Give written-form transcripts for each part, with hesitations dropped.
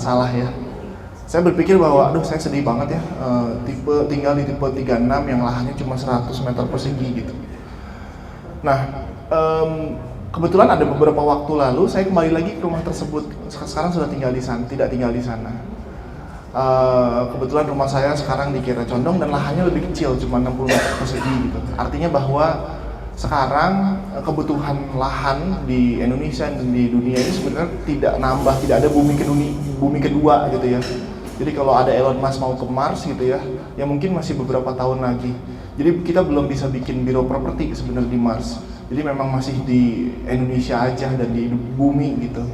masalah ya. Saya berpikir bahwa, aduh saya sedih banget ya, tinggal di tipe 36 yang lahannya cuma 100 meter persegi gitu. Nah, kebetulan ada beberapa waktu lalu saya kembali lagi ke rumah tersebut. Sekarang sudah tinggal di sana, tidak tinggal di sana. Kebetulan rumah saya sekarang di Kiara Condong dan lahannya lebih kecil, cuma 60 meter persegi gitu. Artinya bahwa sekarang kebutuhan lahan di Indonesia dan di dunia ini sebenarnya tidak nambah, tidak ada bumi kedua gitu ya. Jadi kalau ada Elon Musk mau ke Mars gitu ya mungkin masih beberapa tahun lagi. Jadi kita belum bisa bikin biro properti sebenarnya di Mars. Jadi memang masih di Indonesia aja dan di bumi gitu.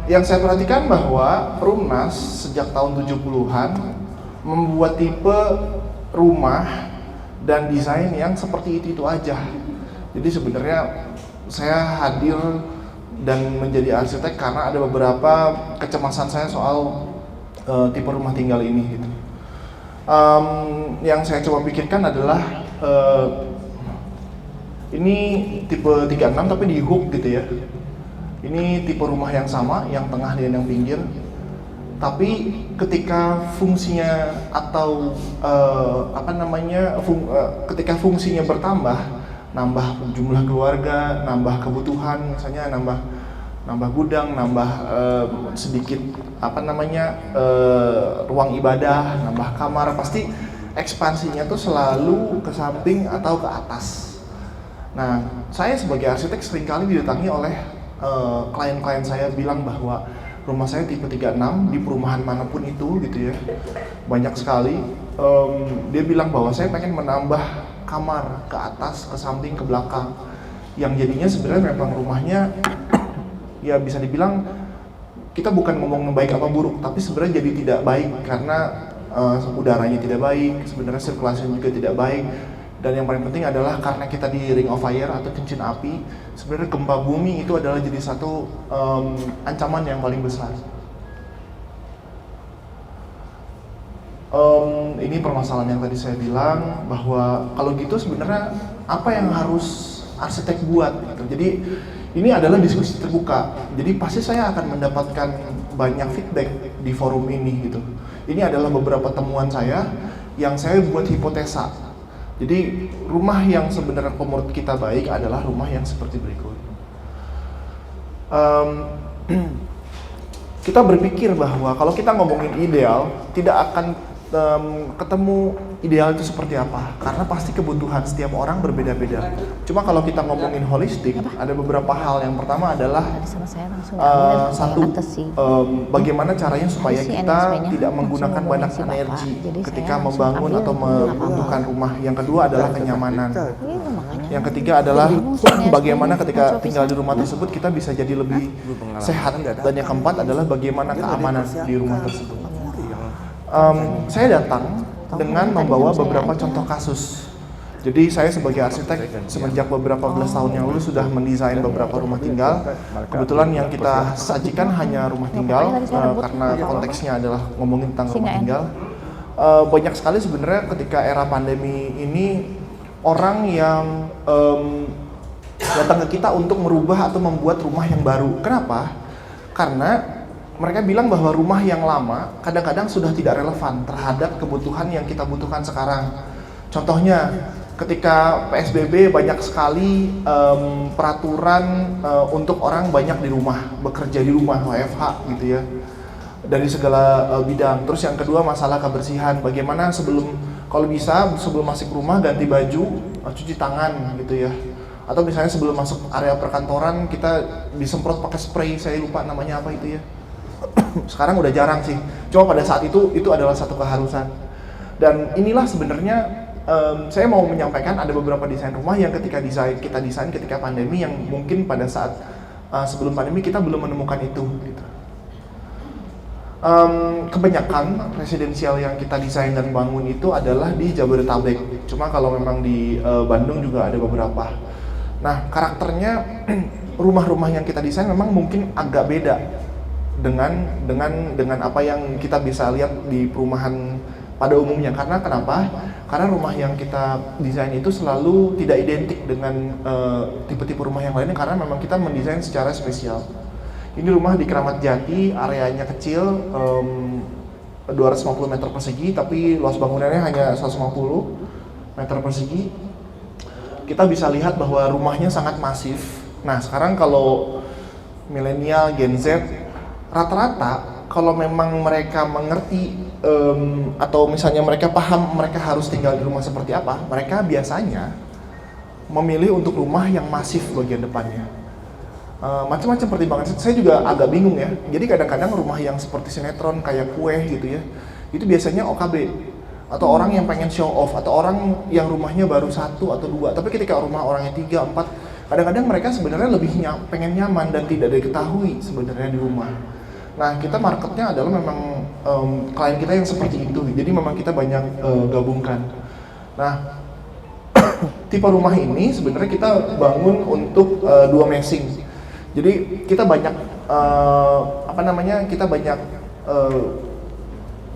Yang saya perhatikan bahwa Perumnas sejak tahun 70-an membuat tipe rumah dan desain yang seperti itu aja. Jadi sebenarnya saya hadir dan menjadi arsitek karena ada beberapa kecemasan saya soal tipe rumah tinggal ini gitu. Yang saya coba pikirkan adalah ini tipe 36 tapi di hook gitu ya. Ini tipe rumah yang sama, yang tengah dan yang pinggir. Tapi ketika fungsinya atau ketika fungsinya bertambah, nambah jumlah keluarga, nambah kebutuhan, misalnya nambah gudang, nambah sedikit ruang ibadah, nambah kamar, pasti ekspansinya tuh selalu ke samping atau ke atas. Nah, saya sebagai arsitek seringkali didatangi oleh klien-klien saya bilang bahwa rumah saya tipe 36 di perumahan manapun itu gitu ya, banyak sekali. Dia bilang bahwa saya pengen menambah kamar ke atas, ke samping, ke belakang, yang jadinya sebenarnya memang rumahnya ya bisa dibilang kita bukan ngomong baik apa buruk, tapi sebenarnya jadi tidak baik karena udaranya tidak baik, sebenarnya sirkulasinya juga tidak baik. Dan yang paling penting adalah karena kita di ring of fire atau cincin api, sebenarnya gempa bumi itu adalah jadi satu ancaman yang paling besar. Ini permasalahan yang tadi saya bilang bahwa kalau gitu sebenarnya apa yang harus arsitek buat gitu. Jadi ini adalah diskusi terbuka. Jadi pasti saya akan mendapatkan banyak feedback di forum ini gitu. Ini adalah beberapa temuan saya yang saya buat hipotesa. Jadi rumah yang sebenarnya menurut kita baik adalah rumah yang seperti berikut. Kita berpikir bahwa kalau kita ngomongin ideal, tidak akan ketemu ideal itu seperti apa, karena pasti kebutuhan setiap orang berbeda-beda. Cuma kalau kita ngomongin holistik, ada beberapa hal. Yang pertama adalah bagaimana caranya supaya kita tidak menggunakan banyak energi ketika membangun atau membutuhkan rumah. Yang kedua adalah kenyamanan. Yang ketiga adalah bagaimana ketika tinggal di rumah tersebut kita bisa jadi lebih sehat. Dan yang keempat adalah bagaimana keamanan di rumah tersebut. Saya datang dengan membawa beberapa contoh kasus. Jadi saya sebagai arsitek semenjak beberapa belas tahun yang lalu sudah mendesain beberapa rumah tinggal. Kebetulan yang kita sajikan hanya rumah tinggal karena konteksnya adalah ngomongin tentang rumah tinggal. Banyak sekali sebenarnya ketika era pandemi ini orang yang datang ke kita untuk merubah atau membuat rumah yang baru. Kenapa? Karena mereka bilang bahwa rumah yang lama kadang-kadang sudah tidak relevan terhadap kebutuhan yang kita butuhkan sekarang. Contohnya, ketika PSBB banyak sekali peraturan untuk orang banyak di rumah, bekerja di rumah, WFH gitu ya, dari segala bidang. Terus yang kedua masalah kebersihan, bagaimana kalau bisa sebelum masuk rumah ganti baju, cuci tangan gitu ya. Atau misalnya sebelum masuk area perkantoran kita disemprot pakai spray, saya lupa namanya apa itu ya. Sekarang udah jarang sih, cuma pada saat itu adalah satu keharusan. Dan inilah sebenarnya saya mau menyampaikan ada beberapa desain rumah yang kita desain ketika pandemi, yang mungkin pada saat sebelum pandemi kita belum menemukan itu gitu. Kebanyakan residensial yang kita desain dan bangun itu adalah di Jabodetabek, cuma kalau memang di Bandung juga ada beberapa. Nah, karakternya rumah-rumah yang kita desain memang mungkin agak beda dengan apa yang kita bisa lihat di perumahan pada umumnya. Karena kenapa? Karena rumah yang kita desain itu selalu tidak identik dengan tipe-tipe rumah yang lainnya, karena memang kita mendesain secara spesial. Ini rumah di Kramat Jati, areanya kecil, 250 meter persegi, tapi luas bangunannya hanya 150 meter persegi. Kita bisa lihat bahwa rumahnya sangat masif. Nah, sekarang kalau milenial, Gen Z, rata-rata kalau memang mereka mengerti atau misalnya mereka paham mereka harus tinggal di rumah seperti apa, mereka biasanya memilih untuk rumah yang masif bagian depannya. Macam-macam pertimbangan. Saya juga agak bingung ya. Jadi kadang-kadang rumah yang seperti sinetron kayak Kue gitu ya, itu biasanya OKB atau orang yang pengen show off atau orang yang rumahnya baru 1 atau 2. Tapi ketika rumah orangnya 3, 4, kadang-kadang mereka sebenarnya lebih pengen nyaman dan tidak diketahui sebenarnya di rumah. Nah, kita marketnya adalah memang klien kita yang seperti itu. Jadi memang kita banyak gabungkan. Nah, tipe rumah ini sebenarnya kita bangun untuk 2 meshing. Jadi kita banyak kita banyak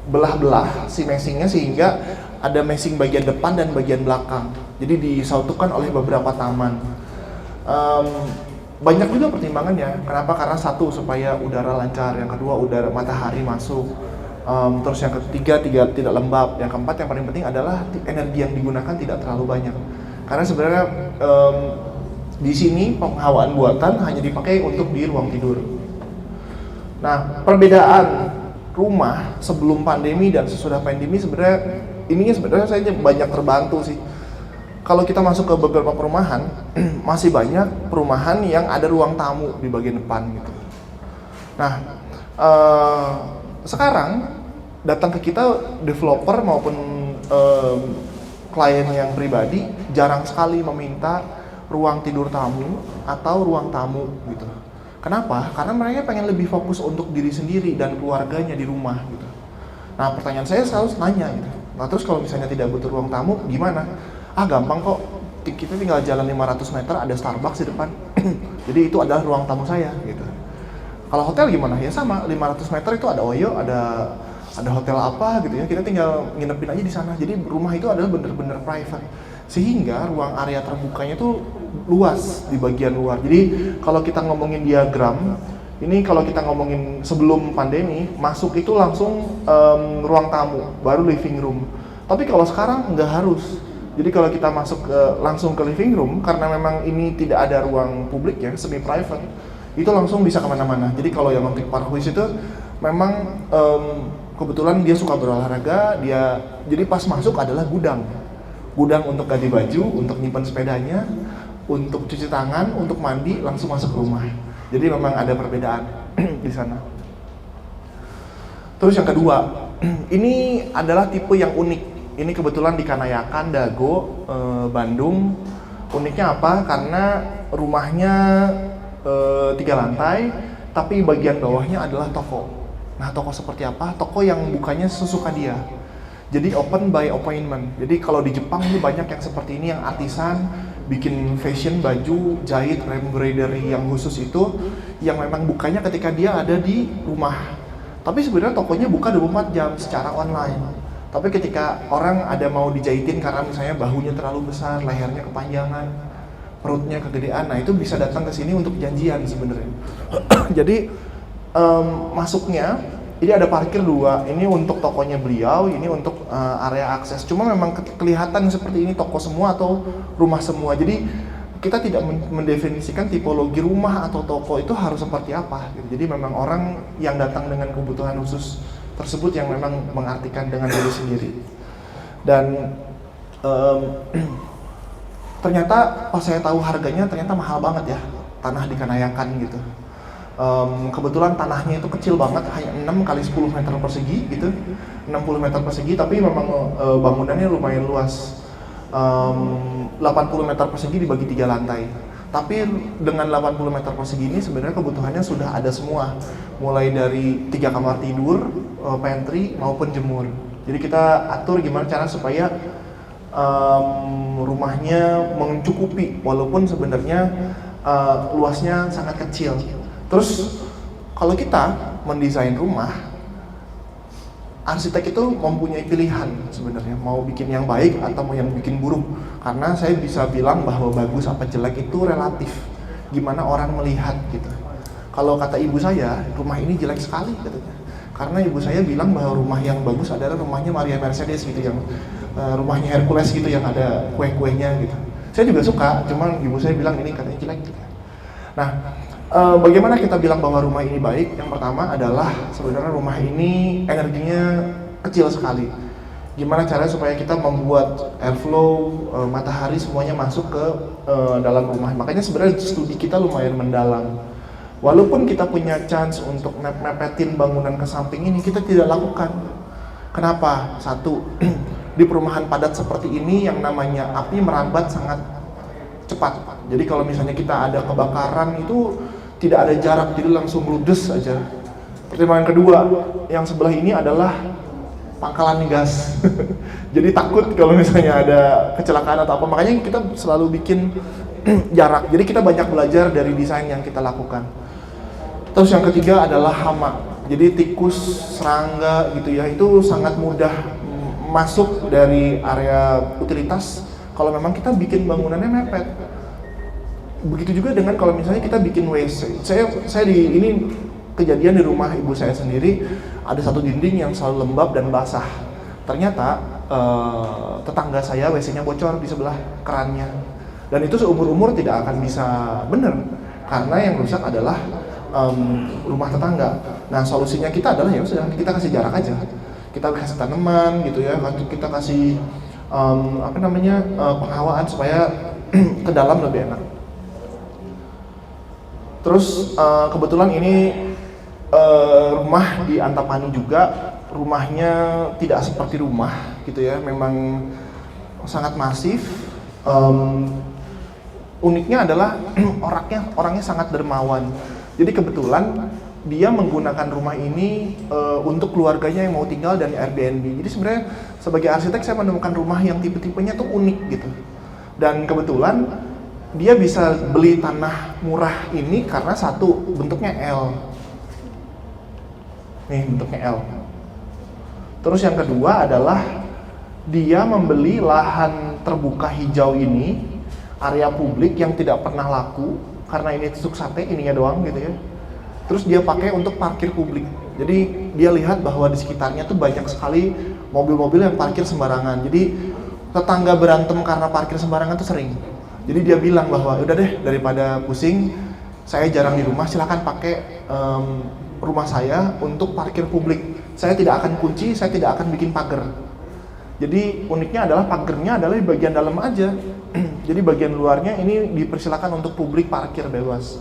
belah-belah si meshingnya sehingga ada meshing bagian depan dan bagian belakang. Jadi disatukan oleh beberapa taman. Banyak juga pertimbangannya. Kenapa? Karena satu, supaya udara lancar, yang kedua udara matahari masuk, terus yang ketiga tidak lembab, yang keempat yang paling penting adalah energi yang digunakan tidak terlalu banyak. Karena sebenarnya di sini penghawaan buatan hanya dipakai untuk di ruang tidur. Nah, perbedaan rumah sebelum pandemi dan sesudah pandemi sebenarnya saya banyak terbantu sih. Kalau kita masuk ke beberapa perumahan, masih banyak perumahan yang ada ruang tamu di bagian depan gitu. Nah, sekarang datang ke kita developer maupun klien yang pribadi jarang sekali meminta ruang tidur tamu atau ruang tamu gitu. Kenapa? Karena mereka pengen lebih fokus untuk diri sendiri dan keluarganya di rumah gitu. Nah, pertanyaan saya selalu nanya gitu. Nah, terus kalau misalnya tidak butuh ruang tamu gimana? Gampang kok. Kita tinggal jalan 500 meter ada Starbucks di depan. Jadi itu adalah ruang tamu saya gitu. Kalau hotel gimana? Ya sama, 500 meter itu ada Oyo, ada hotel apa gitu ya. Kita tinggal nginepin aja di sana. Jadi rumah itu adalah benar-benar private. Sehingga ruang area terbukanya tuh luas di bagian luar. Jadi kalau kita ngomongin diagram, ini kalau kita ngomongin sebelum pandemi, masuk itu langsung ruang tamu, baru living room. Tapi kalau sekarang nggak harus. Jadi kalau kita masuk langsung ke living room, karena memang ini tidak ada ruang publik ya, semi private, itu langsung bisa kemana-mana. Jadi kalau yang untuk Parkhuis itu memang kebetulan dia suka berolahraga, jadi pas masuk adalah gudang untuk ganti baju, untuk nyimpan sepedanya, untuk cuci tangan, untuk mandi, langsung masuk rumah. Jadi memang ada perbedaan di sana. Terus yang kedua, ini adalah tipe yang unik. Ini kebetulan di Kanayakan, Dago, Bandung. Uniknya apa? Karena rumahnya 3 lantai, tapi bagian bawahnya adalah toko. Nah, toko seperti apa? Toko yang bukanya sesuka dia. Jadi open by appointment. Jadi kalau di Jepang ini banyak yang seperti ini, yang artisan, bikin fashion, baju, jahit, embroidery yang khusus itu, yang memang bukanya ketika dia ada di rumah. Tapi sebenarnya tokonya buka 24 jam secara online. Tapi ketika orang ada mau dijahitin karena misalnya bahunya terlalu besar, lehernya kepanjangan, perutnya kegedean, nah itu bisa datang ke sini untuk janjian sebenarnya. Jadi masuknya ini ada parkir 2, ini untuk tokonya beliau, ini untuk area akses. Cuma memang kelihatan seperti ini toko semua atau rumah semua. Jadi kita tidak mendefinisikan tipologi rumah atau toko itu harus seperti apa. Jadi memang orang yang datang dengan kebutuhan khusus tersebut yang memang mengartikan dengan diri sendiri. Dan ternyata pas saya tahu harganya ternyata mahal banget ya, tanah di Kanayakan gitu. Kebetulan tanahnya itu kecil banget, hanya 6 kali 10 meter persegi gitu, 60 meter persegi, tapi memang bangunannya lumayan luas, 80 meter persegi dibagi 3 lantai. Tapi dengan 80 meter persegi ini sebenarnya kebutuhannya sudah ada semua, mulai dari 3 kamar tidur, pantry maupun jemur. Jadi kita atur gimana cara supaya rumahnya mencukupi, walaupun sebenarnya luasnya sangat kecil. Terus kalau kita mendesain rumah, arsitek itu mempunyai pilihan sebenarnya, mau bikin yang baik atau mau yang bikin buruk. Karena saya bisa bilang bahwa bagus apa jelek itu relatif, gimana orang melihat gitu. Kalau kata ibu saya, rumah ini jelek sekali katanya. Karena ibu saya bilang bahwa rumah yang bagus adalah rumahnya Maria Mercedes gitu, yang rumahnya Hercules gitu, yang ada kue-kuenya gitu. Saya juga suka, cuman ibu saya bilang ini katanya jelek gitu. Nah, bagaimana kita bilang bahwa rumah ini baik? Yang pertama adalah sebenarnya rumah ini energinya kecil sekali. Gimana caranya supaya kita membuat airflow, matahari semuanya masuk ke dalam rumah. Makanya sebenarnya studi kita lumayan mendalam. Walaupun kita punya chance untuk mepetin bangunan ke samping ini, kita tidak lakukan. Kenapa? Satu, di perumahan padat seperti ini yang namanya api merambat sangat cepat. Jadi kalau misalnya kita ada kebakaran itu tidak ada jarak, jadi langsung ludes aja. Pertimbangan kedua, yang sebelah ini adalah pangkalan gas. Jadi takut kalau misalnya ada kecelakaan atau apa. Makanya kita selalu bikin jarak. Jadi kita banyak belajar dari desain yang kita lakukan. Terus yang ketiga adalah hama. Jadi tikus, serangga gitu ya, itu sangat mudah masuk dari area utilitas kalau memang kita bikin bangunannya mepet. Begitu juga dengan kalau misalnya kita bikin WC. Saya ini kejadian di rumah ibu saya sendiri, ada satu dinding yang selalu lembab dan basah. Ternyata tetangga saya WC-nya bocor di sebelah kerannya. Dan itu seumur-umur tidak akan bisa benar, karena yang rusak adalah rumah tetangga. Nah, solusinya kita adalah ya sudah kita kasih jarak aja. Kita kasih tanaman gitu ya, kita kasih penghawaan supaya ke dalam lebih enak. Terus kebetulan ini rumah di Antapani juga, rumahnya tidak seperti rumah gitu ya, memang sangat masif. Uniknya adalah orangnya sangat dermawan. Jadi kebetulan dia menggunakan rumah ini untuk keluarganya yang mau tinggal dan Airbnb. Jadi sebenarnya sebagai arsitek saya menemukan rumah yang tipe-tipenya tuh unik gitu. Dan kebetulan dia bisa beli tanah murah ini karena satu, bentuknya L. Nih bentuknya L. Terus yang kedua adalah dia membeli lahan terbuka hijau ini, area publik yang tidak pernah laku, karena ini tusuk sate ininya doang gitu ya. Terus dia pakai untuk parkir publik. Jadi dia lihat bahwa di sekitarnya tuh banyak sekali mobil-mobil yang parkir sembarangan. Jadi tetangga berantem karena parkir sembarangan tuh sering. Jadi dia bilang bahwa udah deh, daripada pusing, saya jarang di rumah, silakan pakai rumah saya untuk parkir publik. Saya tidak akan kunci, saya tidak akan bikin pagar. Jadi uniknya adalah pagernya adalah di bagian dalam aja. Jadi bagian luarnya ini dipersilakan untuk publik parkir bebas.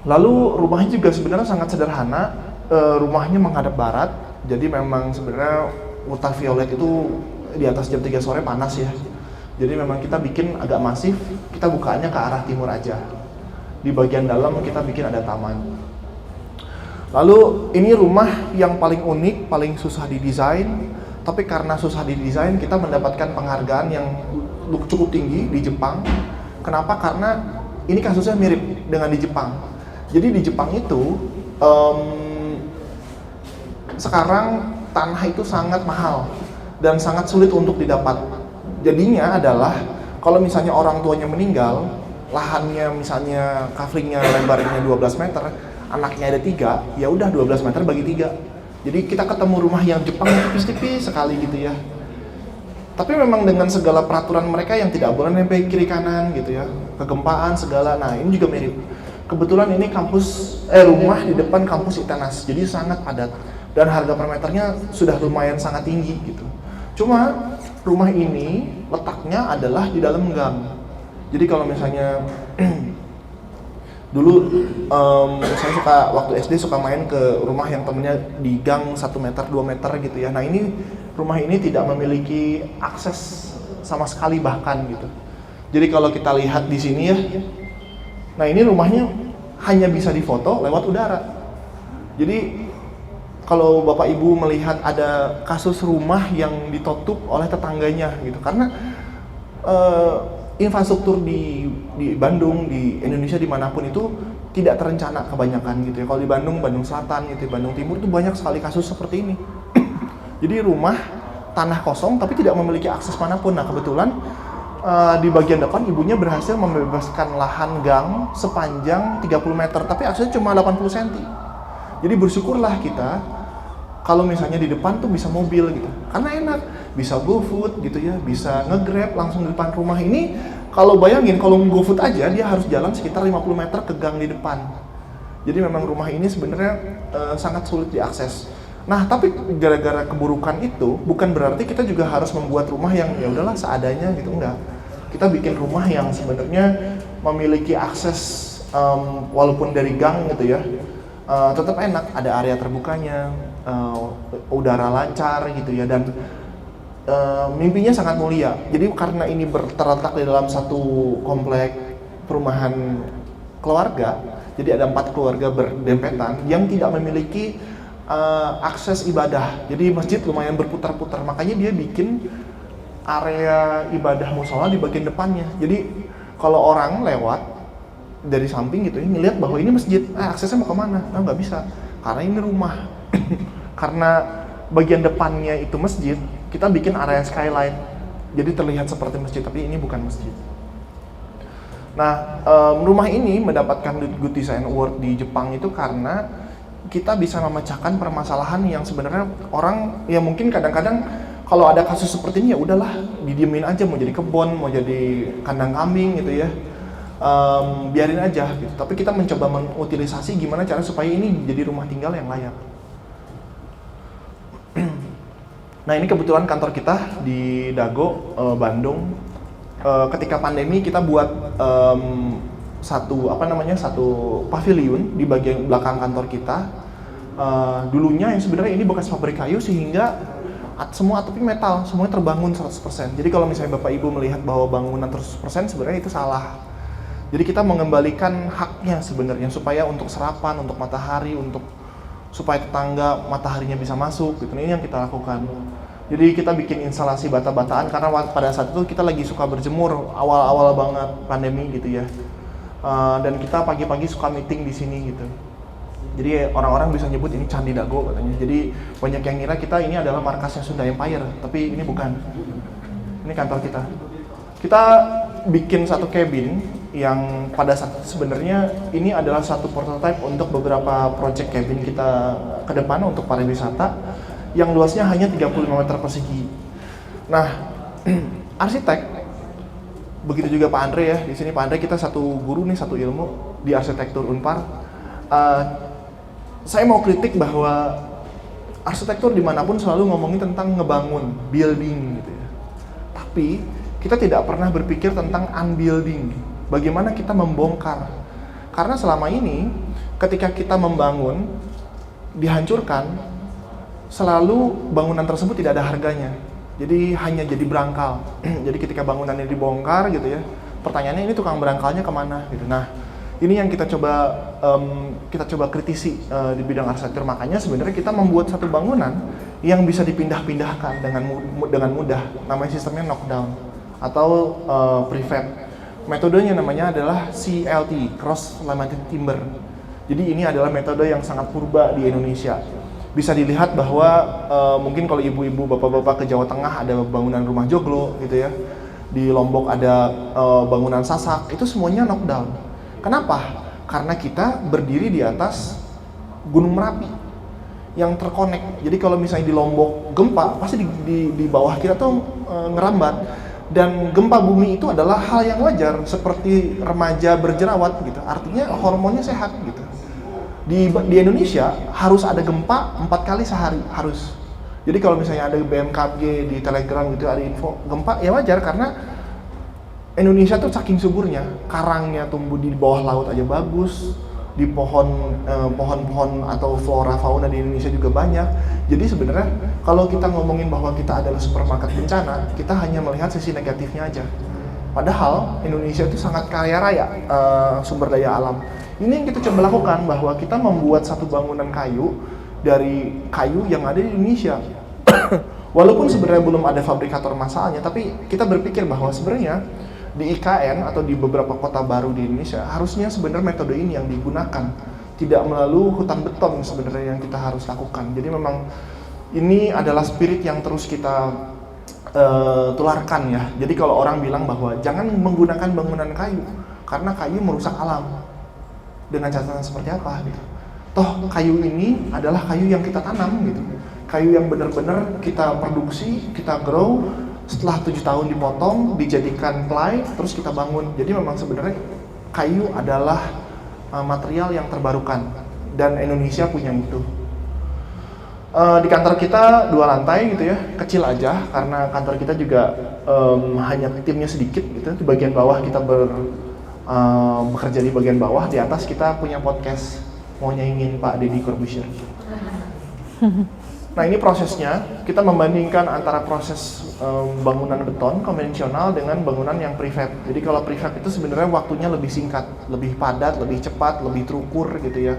Lalu rumahnya juga sebenarnya sangat sederhana. Rumahnya menghadap barat. Jadi memang sebenarnya ultraviolet itu di atas jam 3 sore panas ya. Jadi memang kita bikin agak masif, kita bukaannya ke arah timur aja. Di bagian dalam kita bikin ada taman. Lalu ini rumah yang paling unik, paling susah didesain. Tapi karena susah didesain, kita mendapatkan penghargaan yang cukup tinggi di Jepang. Kenapa? Karena ini kasusnya mirip dengan di Jepang. Jadi di Jepang itu sekarang tanah itu sangat mahal dan sangat sulit untuk didapat. Jadinya adalah kalau misalnya orang tuanya meninggal, lahannya misalnya coveringnya lebarnya 12 meter, anaknya ada 3, ya udah 12 meter bagi 3. Jadi kita ketemu rumah yang Jepang tipis-tipis sekali gitu ya. Tapi memang dengan segala peraturan mereka yang tidak boleh nempel kiri kanan gitu ya, kegempaan segala. Nah ini juga mirip. Kebetulan ini rumah di depan kampus ITENAS, jadi sangat padat dan harga per meternya sudah lumayan sangat tinggi gitu. Cuma rumah ini letaknya adalah di dalam gang. Jadi kalau misalnya dulu saya suka waktu SD suka main ke rumah yang temennya di gang 1 meter 2 meter gitu ya. Nah ini rumah ini tidak memiliki akses sama sekali bahkan gitu. Jadi kalau kita lihat di sini ya, nah ini rumahnya hanya bisa difoto lewat udara. Jadi kalau Bapak Ibu melihat ada kasus rumah yang ditutup oleh tetangganya gitu, karena infrastruktur di Bandung, di Indonesia dimanapun itu tidak terencana kebanyakan gitu ya. Kalau di Bandung, Bandung Selatan gitu, Bandung Timur itu banyak sekali kasus seperti ini. Jadi rumah tanah kosong tapi tidak memiliki akses manapun. Nah kebetulan di bagian depan ibunya berhasil membebaskan lahan gang sepanjang 30 meter, tapi aksesnya cuma 80 cm. Jadi bersyukurlah kita kalau misalnya di depan tuh bisa mobil gitu, karena enak, bisa GoFood gitu ya, bisa nge-Grab langsung di depan rumah ini. Kalau bayangin kalau GoFood aja dia harus jalan sekitar 50 meter ke gang di depan. Jadi memang rumah ini sebenarnya sangat sulit diakses. Nah, tapi gara-gara keburukan itu bukan berarti kita juga harus membuat rumah yang ya udahlah seadanya gitu, enggak. Kita bikin rumah yang sebenarnya memiliki akses walaupun dari gang gitu ya. Tetap enak, ada area terbukanya, udara lancar gitu ya, dan mimpinya sangat mulia. Jadi karena ini terletak di dalam satu komplek perumahan keluarga, jadi ada 4 keluarga berdempetan yang tidak memiliki akses ibadah. Jadi masjid lumayan berputar-putar, makanya dia bikin area ibadah musola di bagian depannya. Jadi kalau orang lewat dari samping gitu ya, ngelihat bahwa ini masjid, aksesnya mau kemana? Nah, nggak bisa, karena ini rumah. Karena bagian depannya itu masjid, kita bikin area skyline, jadi terlihat seperti masjid, tapi ini bukan masjid. Nah, rumah ini mendapatkan Good Design Award di Jepang itu karena kita bisa memecahkan permasalahan yang sebenarnya orang ya mungkin kadang-kadang kalau ada kasus seperti ini ya udahlah didiemin aja, mau jadi kebun, mau jadi kandang kambing gitu ya. Biarin aja gitu. Tapi kita mencoba mengutilisasi gimana cara supaya ini jadi rumah tinggal yang layak. Nah, ini kebetulan kantor kita di Dago, Bandung. Ketika pandemi kita buat satu pavilion di bagian belakang kantor kita. Dulunya yang sebenarnya ini bekas pabrik kayu sehingga semua atapnya metal, semuanya terbangun 100%. Jadi kalau misalnya Bapak Ibu melihat bahwa bangunan 100% sebenarnya itu salah. Jadi kita mengembalikan haknya sebenarnya supaya untuk serapan, untuk matahari, supaya tetangga mataharinya bisa masuk gitu. Ini yang kita lakukan. Jadi kita bikin instalasi bata-bataan karena pada saat itu kita lagi suka berjemur awal-awal banget pandemi gitu ya. Dan kita pagi-pagi suka meeting di sini gitu. Jadi orang-orang bisa nyebut ini Candi Dago katanya. Jadi banyak yang ngira kita ini adalah markasnya Sunda Empire, tapi ini bukan. Ini kantor kita. Kita bikin satu cabin yang pada saat sebenarnya ini adalah satu prototipe untuk beberapa project cabin kita ke depan untuk pariwisata yang luasnya hanya 35 meter persegi. Nah, arsitek, begitu juga Pak Andre ya, di sini Pak Andre kita satu guru nih, satu ilmu di arsitektur Unpar. Saya mau kritik bahwa arsitektur dimanapun selalu ngomongin tentang ngebangun, building gitu ya. Tapi kita tidak pernah berpikir tentang unbuilding. Bagaimana kita membongkar? Karena selama ini ketika kita membangun, dihancurkan, selalu bangunan tersebut tidak ada harganya. Jadi hanya jadi berangkal. Jadi ketika bangunannya dibongkar gitu ya, pertanyaannya ini tukang berangkalnya kemana gitu. Nah, ini yang kita coba kritisi di bidang arsitektur. Makanya sebenarnya kita membuat satu bangunan yang bisa dipindah-pindahkan dengan mudah. Namanya sistemnya knockdown atau prefab. Metodenya namanya adalah CLT, Cross Laminated Timber. Jadi ini adalah metode yang sangat purba di Indonesia. Bisa dilihat bahwa mungkin kalau ibu-ibu, bapak-bapak ke Jawa Tengah ada bangunan rumah joglo gitu ya. Di Lombok ada bangunan sasak, itu semuanya knockdown. Kenapa? Karena kita berdiri di atas Gunung Merapi yang terkonek. Jadi kalau misalnya di Lombok gempa, pasti di bawah kita tuh ngerambat. Dan gempa bumi itu adalah hal yang wajar, seperti remaja berjerawat gitu. Artinya hormonnya sehat gitu. Di Indonesia harus ada gempa 4 kali sehari, harus. Jadi kalau misalnya ada BMKG di Telegram gitu ada info gempa, ya wajar karena Indonesia tuh saking suburnya, karangnya tumbuh di bawah laut aja bagus, di pohon-pohon atau flora fauna di Indonesia juga banyak. Jadi sebenarnya kalau kita ngomongin bahwa kita adalah supermarket bencana, kita hanya melihat sisi negatifnya aja. Padahal Indonesia itu sangat kaya raya sumber daya alam. Ini yang kita coba lakukan, bahwa kita membuat satu bangunan kayu dari kayu yang ada di Indonesia. Walaupun sebenarnya belum ada fabrikator massalnya, tapi kita berpikir bahwa sebenarnya di IKN atau di beberapa kota baru di Indonesia harusnya sebenarnya metode ini yang digunakan, tidak melalui hutan beton sebenarnya yang kita harus lakukan. Jadi memang ini adalah spirit yang terus kita tularkan ya. Jadi kalau orang bilang bahwa jangan menggunakan bangunan kayu karena kayu merusak alam, dengan catatan seperti apa gitu. Toh kayu ini adalah kayu yang kita tanam gitu, kayu yang benar-benar kita produksi, kita grow, setelah 7 tahun dipotong, dijadikan ply, terus kita bangun. Jadi memang sebenarnya kayu adalah material yang terbarukan dan Indonesia punya itu. Di kantor kita 2 lantai gitu ya, kecil aja karena kantor kita juga hanya timnya sedikit gitu. Di bagian bawah kita bekerja di bagian bawah, di atas kita punya podcast mau nyaingin Pak Deddy Corbusier. Nah ini prosesnya, kita membandingkan antara proses bangunan beton konvensional dengan bangunan yang prefab. Jadi kalau prefab itu sebenarnya waktunya lebih singkat, lebih padat, lebih cepat, lebih terukur gitu ya,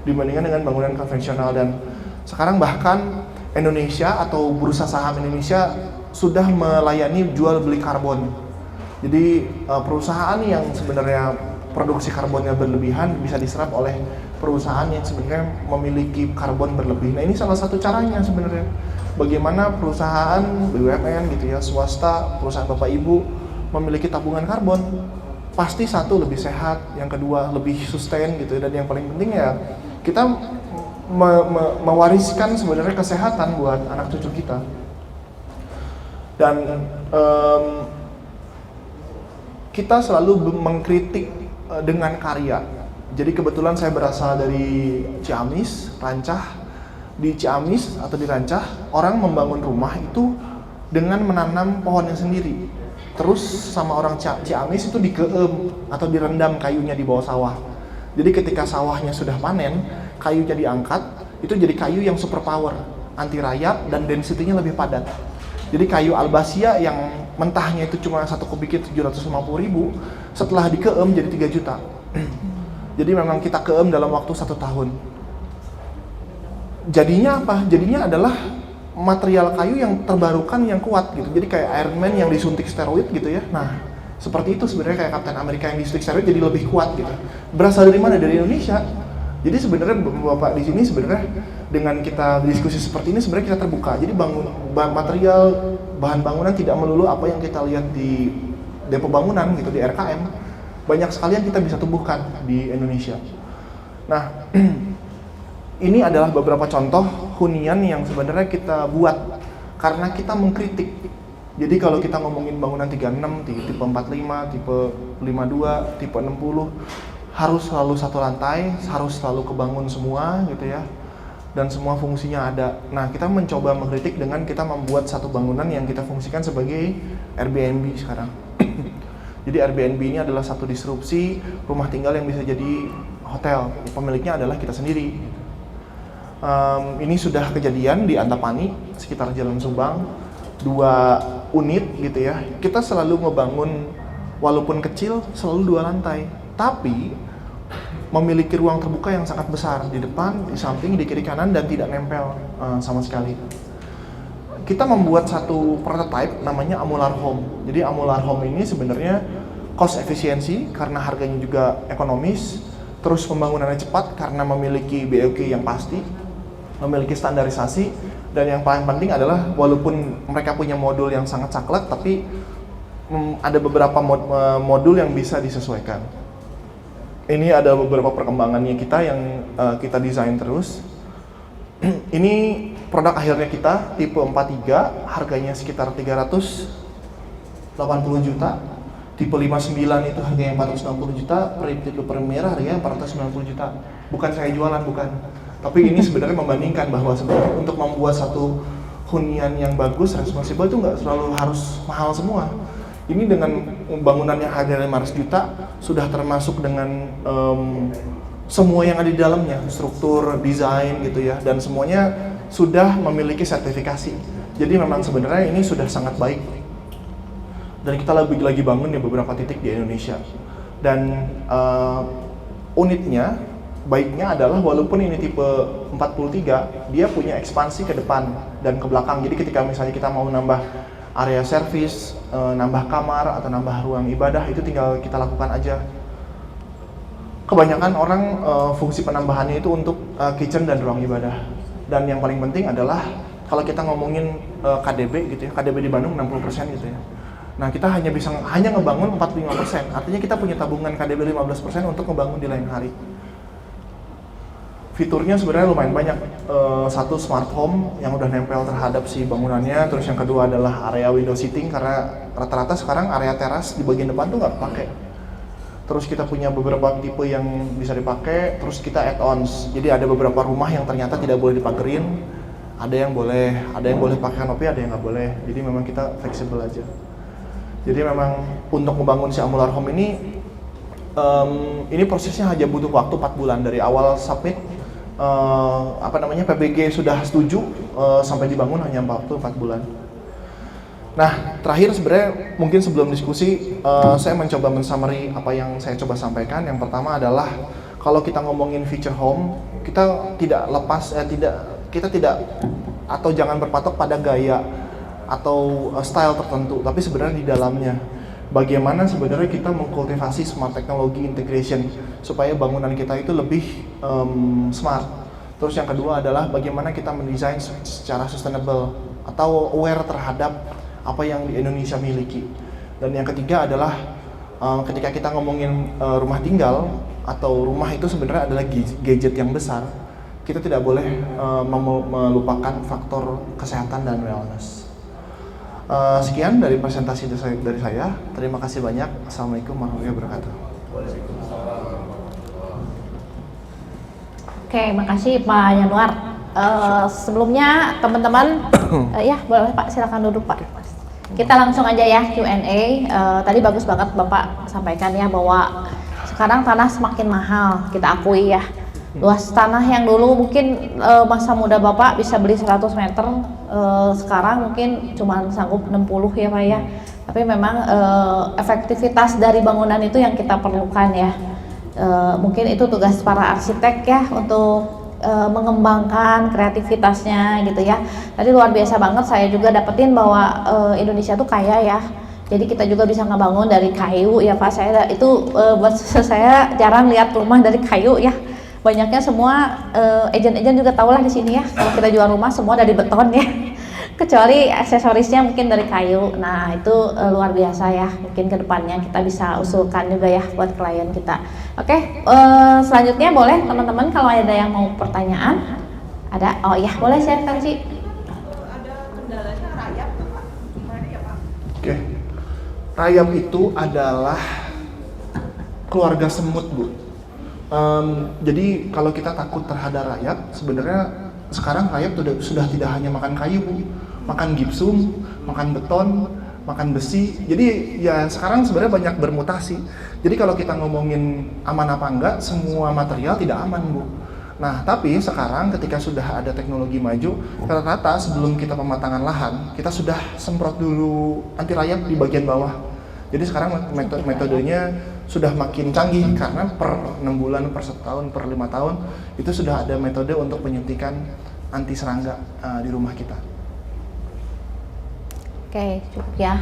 dibandingkan dengan bangunan konvensional. Dan sekarang bahkan Indonesia atau bursa saham Indonesia sudah melayani jual beli karbon. Jadi perusahaan yang sebenarnya produksi karbonnya berlebihan bisa diserap oleh perusahaan yang sebenarnya memiliki karbon berlebih. Nah ini salah satu caranya sebenarnya. Bagaimana perusahaan BUMN gitu ya, swasta, perusahaan bapak ibu memiliki tabungan karbon. Pasti satu lebih sehat, yang kedua lebih sustain gitu, dan yang paling penting ya kita mewariskan sebenarnya kesehatan buat anak cucu kita. Dan kita selalu mengkritik dengan karya. Jadi kebetulan saya berasal dari Ciamis, Rancah. Di Ciamis atau di Rancah, orang membangun rumah itu dengan menanam pohonnya sendiri. Terus sama orang Ciamis itu dikeem atau direndam kayunya di bawah sawah. Jadi ketika sawahnya sudah panen, kayunya diangkat, itu jadi kayu yang super power, anti rayap dan density-nya lebih padat. Jadi kayu albasia yang mentahnya itu cuma 1 kubiknya 750.000, setelah dikeem jadi 3 juta. Jadi memang kita keem dalam waktu 1 tahun. Jadinya apa? Jadinya adalah material kayu yang terbarukan yang kuat gitu. Jadi kayak Iron Man yang disuntik steroid gitu ya. Nah, seperti itu sebenarnya kayak Captain America yang disuntik steroid jadi lebih kuat gitu. Berasal dari mana? Dari Indonesia. Jadi sebenarnya Bapak di sini sebenarnya dengan kita diskusi seperti ini sebenarnya kita terbuka. Jadi material bahan bangunan tidak melulu apa yang kita lihat di depo bangunan gitu, di RKM. Banyak sekali yang kita bisa tumbuhkan di Indonesia. Nah, ini adalah beberapa contoh hunian yang sebenarnya kita buat karena kita mengkritik. Jadi kalau kita ngomongin bangunan 36, tipe 45, tipe 52, tipe 60, harus selalu 1 lantai, harus selalu kebangun semua gitu ya, dan semua fungsinya ada. Nah kita mencoba mengkritik dengan kita membuat satu bangunan yang kita fungsikan sebagai Airbnb sekarang. Jadi Airbnb ini adalah satu disrupsi rumah tinggal yang bisa jadi hotel. Pemiliknya adalah kita sendiri. Ini sudah kejadian di Antapani, sekitar Jalan Subang, 2 unit gitu ya. Kita selalu ngebangun, walaupun kecil, selalu 2 lantai. Tapi memiliki ruang terbuka yang sangat besar di depan, di samping, di kiri kanan, dan tidak nempel sama sekali. Kita membuat satu prototype namanya Amular Home. Jadi Amular Home ini sebenarnya cost efisiensi karena harganya juga ekonomis, terus pembangunannya cepat karena memiliki BOQ yang pasti, memiliki standarisasi, dan yang paling penting adalah walaupun mereka punya modul yang sangat saklek, tapi ada beberapa modul yang bisa disesuaikan. Ini ada beberapa perkembangannya kita yang kita desain terus. Ini produk akhirnya kita, tipe 43, harganya sekitar 380 juta. Tipe 59 itu harganya 460 juta, tipe Premier harganya 490 juta. Bukan saya jualan, bukan. Tapi ini sebenarnya membandingkan bahwa sebenarnya untuk membuat satu hunian yang bagus, responsibel itu nggak selalu harus mahal semua. Ini dengan bangunan yang harganya 500 juta sudah termasuk dengan semua yang ada di dalamnya, struktur, desain gitu ya, dan semuanya sudah memiliki sertifikasi. Jadi memang sebenarnya ini sudah sangat baik. Dan kita lagi bangun di beberapa titik di Indonesia. Dan unitnya baiknya adalah walaupun ini tipe 43, dia punya ekspansi ke depan dan ke belakang. Jadi ketika misalnya kita mau nambah area servis, nambah kamar atau nambah ruang ibadah, itu tinggal kita lakukan aja. Kebanyakan orang fungsi penambahannya itu untuk kitchen dan ruang ibadah. Dan yang paling penting adalah Kalau kita ngomongin KDB gitu ya, KDB di Bandung 60% gitu ya. Nah, kita hanya ngebangun 45%. Artinya kita punya tabungan KDB 15% untuk ngebangun di lain hari. Fiturnya sebenarnya lumayan banyak. Satu, smart home yang udah nempel terhadap si bangunannya. Terus yang kedua adalah area window seating, karena rata-rata sekarang area teras di bagian depan tuh nggak pakai. Terus kita punya beberapa tipe yang bisa dipakai. Terus kita add-ons. Jadi ada beberapa rumah yang ternyata tidak boleh dipagerin. Ada yang boleh pakai kanopi, ada yang nggak boleh. Jadi memang kita fleksibel aja. Jadi memang untuk membangun si Angular Home ini prosesnya hanya butuh waktu 4 bulan dari awal submit. PBG sudah setuju sampai dibangun hanya waktu 4 bulan. Nah, terakhir sebenarnya mungkin sebelum diskusi saya mencoba men-summary apa yang saya coba sampaikan. Yang pertama adalah kalau kita ngomongin feature home, kita tidak atau jangan berpatok pada gaya atau style tertentu, tapi sebenarnya di dalamnya bagaimana sebenarnya kita mengkultivasi smart technology integration supaya bangunan kita itu lebih smart. Terus yang kedua adalah bagaimana kita mendesain secara sustainable atau aware terhadap apa yang di Indonesia miliki. Dan yang ketiga adalah ketika kita ngomongin rumah tinggal atau rumah itu sebenarnya adalah gadget yang besar, kita tidak boleh melupakan faktor kesehatan dan wellness. Sekian dari presentasi dari saya. Terima kasih banyak. Assalamualaikum warahmatullahi wabarakatuh. Oke, makasih Pak Yanuar. Sebelumnya teman-teman, ya boleh Pak, silakan duduk Pak. Kita langsung aja ya Q&A. Tadi bagus banget Bapak sampaikan ya bahwa sekarang tanah semakin mahal, kita akui ya. Luas tanah yang dulu mungkin masa muda Bapak bisa beli 100 meter, sekarang mungkin cuma sanggup 60 ya Pak ya. Tapi memang efektivitas dari bangunan itu yang kita perlukan ya. Mungkin itu tugas para arsitek ya untuk mengembangkan kreativitasnya gitu ya. Tadi luar biasa banget, saya juga dapetin bahwa Indonesia tuh kaya ya. Jadi kita juga bisa ngebangun dari kayu ya Pak. Saya itu buat saya jarang lihat rumah dari kayu ya. Banyaknya semua agent-agent juga tahulah di sini ya. Kalau kita jual rumah semua dari beton ya. Kecuali aksesorisnya mungkin dari kayu. Nah, itu luar biasa ya. Mungkin ke depannya kita bisa usulkan juga ya buat klien kita. Oke, selanjutnya boleh teman-teman kalau ada yang mau pertanyaan. Ada? Oh iya, boleh silakan sih. Ada kendalanya rayap Pak. Gimana ya Pak? Oke. Rayap itu adalah keluarga semut, Bu. Jadi kalau kita takut terhadap rayap, sebenarnya sekarang rayap sudah tidak hanya makan kayu, Bu. Makan gipsum, makan beton, makan besi. Jadi ya sekarang sebenarnya banyak bermutasi. Jadi kalau kita ngomongin aman apa enggak, semua material tidak aman, Bu. Nah, tapi sekarang ketika sudah ada teknologi maju, rata-rata sebelum kita pematangan lahan, kita sudah semprot dulu anti rayap di bagian bawah. Jadi sekarang metodenya sudah makin canggih karena per 6 bulan, per 1 tahun, per 5 tahun itu sudah ada metode untuk penyuntikan anti serangga di rumah kita. Oke, cukup ya.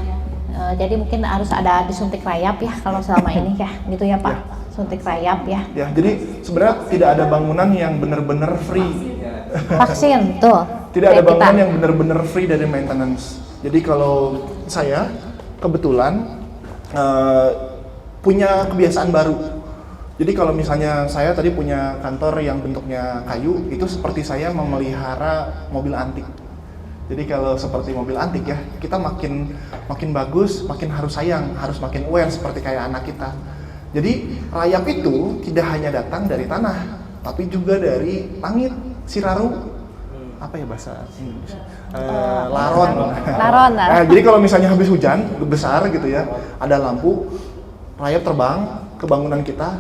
Jadi mungkin harus ada disuntik rayap ya kalau selama ini ya, gitu ya Pak. Ya. Suntik rayap ya. Ya, jadi sebenarnya tidak ada bangunan yang benar-benar free. Vaksin, tuh. Tidak ada bangunan yang benar-benar free dari maintenance. Jadi kalau saya kebetulan punya kebiasaan baru. Jadi kalau misalnya saya tadi punya kantor yang bentuknya kayu, itu seperti saya memelihara mobil antik. Jadi kalau seperti mobil antik ya, kita makin bagus, makin harus sayang, harus makin aware seperti kayak anak kita. Jadi rayap itu tidak hanya datang dari tanah, tapi juga dari langit, siraru, apa ya bahasa Indonesia? Laron. Nah, jadi kalau misalnya habis hujan besar gitu ya, ada lampu, rayap terbang ke bangunan kita,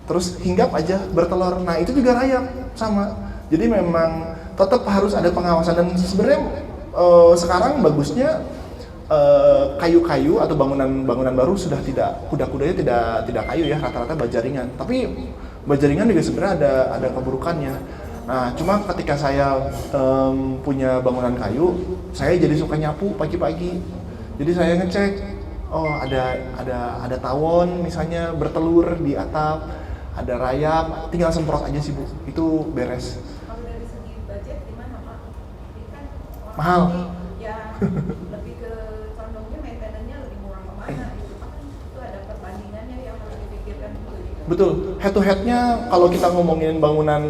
terus hinggap aja bertelur. Nah itu juga rayap sama. Jadi memang tetap harus ada pengawasan dan sebenarnya sekarang bagusnya kayu-kayu atau bangunan baru sudah tidak, kuda-kudanya tidak kayu ya, rata-rata baja ringan. Tapi baja ringan juga sebenarnya ada keburukannya. Nah, cuma ketika saya punya bangunan kayu, saya jadi suka nyapu pagi-pagi. Jadi saya ngecek, oh ada tawon misalnya bertelur di atap, ada rayap, tinggal semprot aja sih Bu, itu beres. Kalau dari segi budget gimana Pak? Ini kan mahal. Ya lebih ke condongnya maintenance-nya lebih murah kemana gitu kan, itu ada perbandingannya yang harus dipikirkan dulu gitu. Betul, head to headnya kalau kita ngomongin bangunan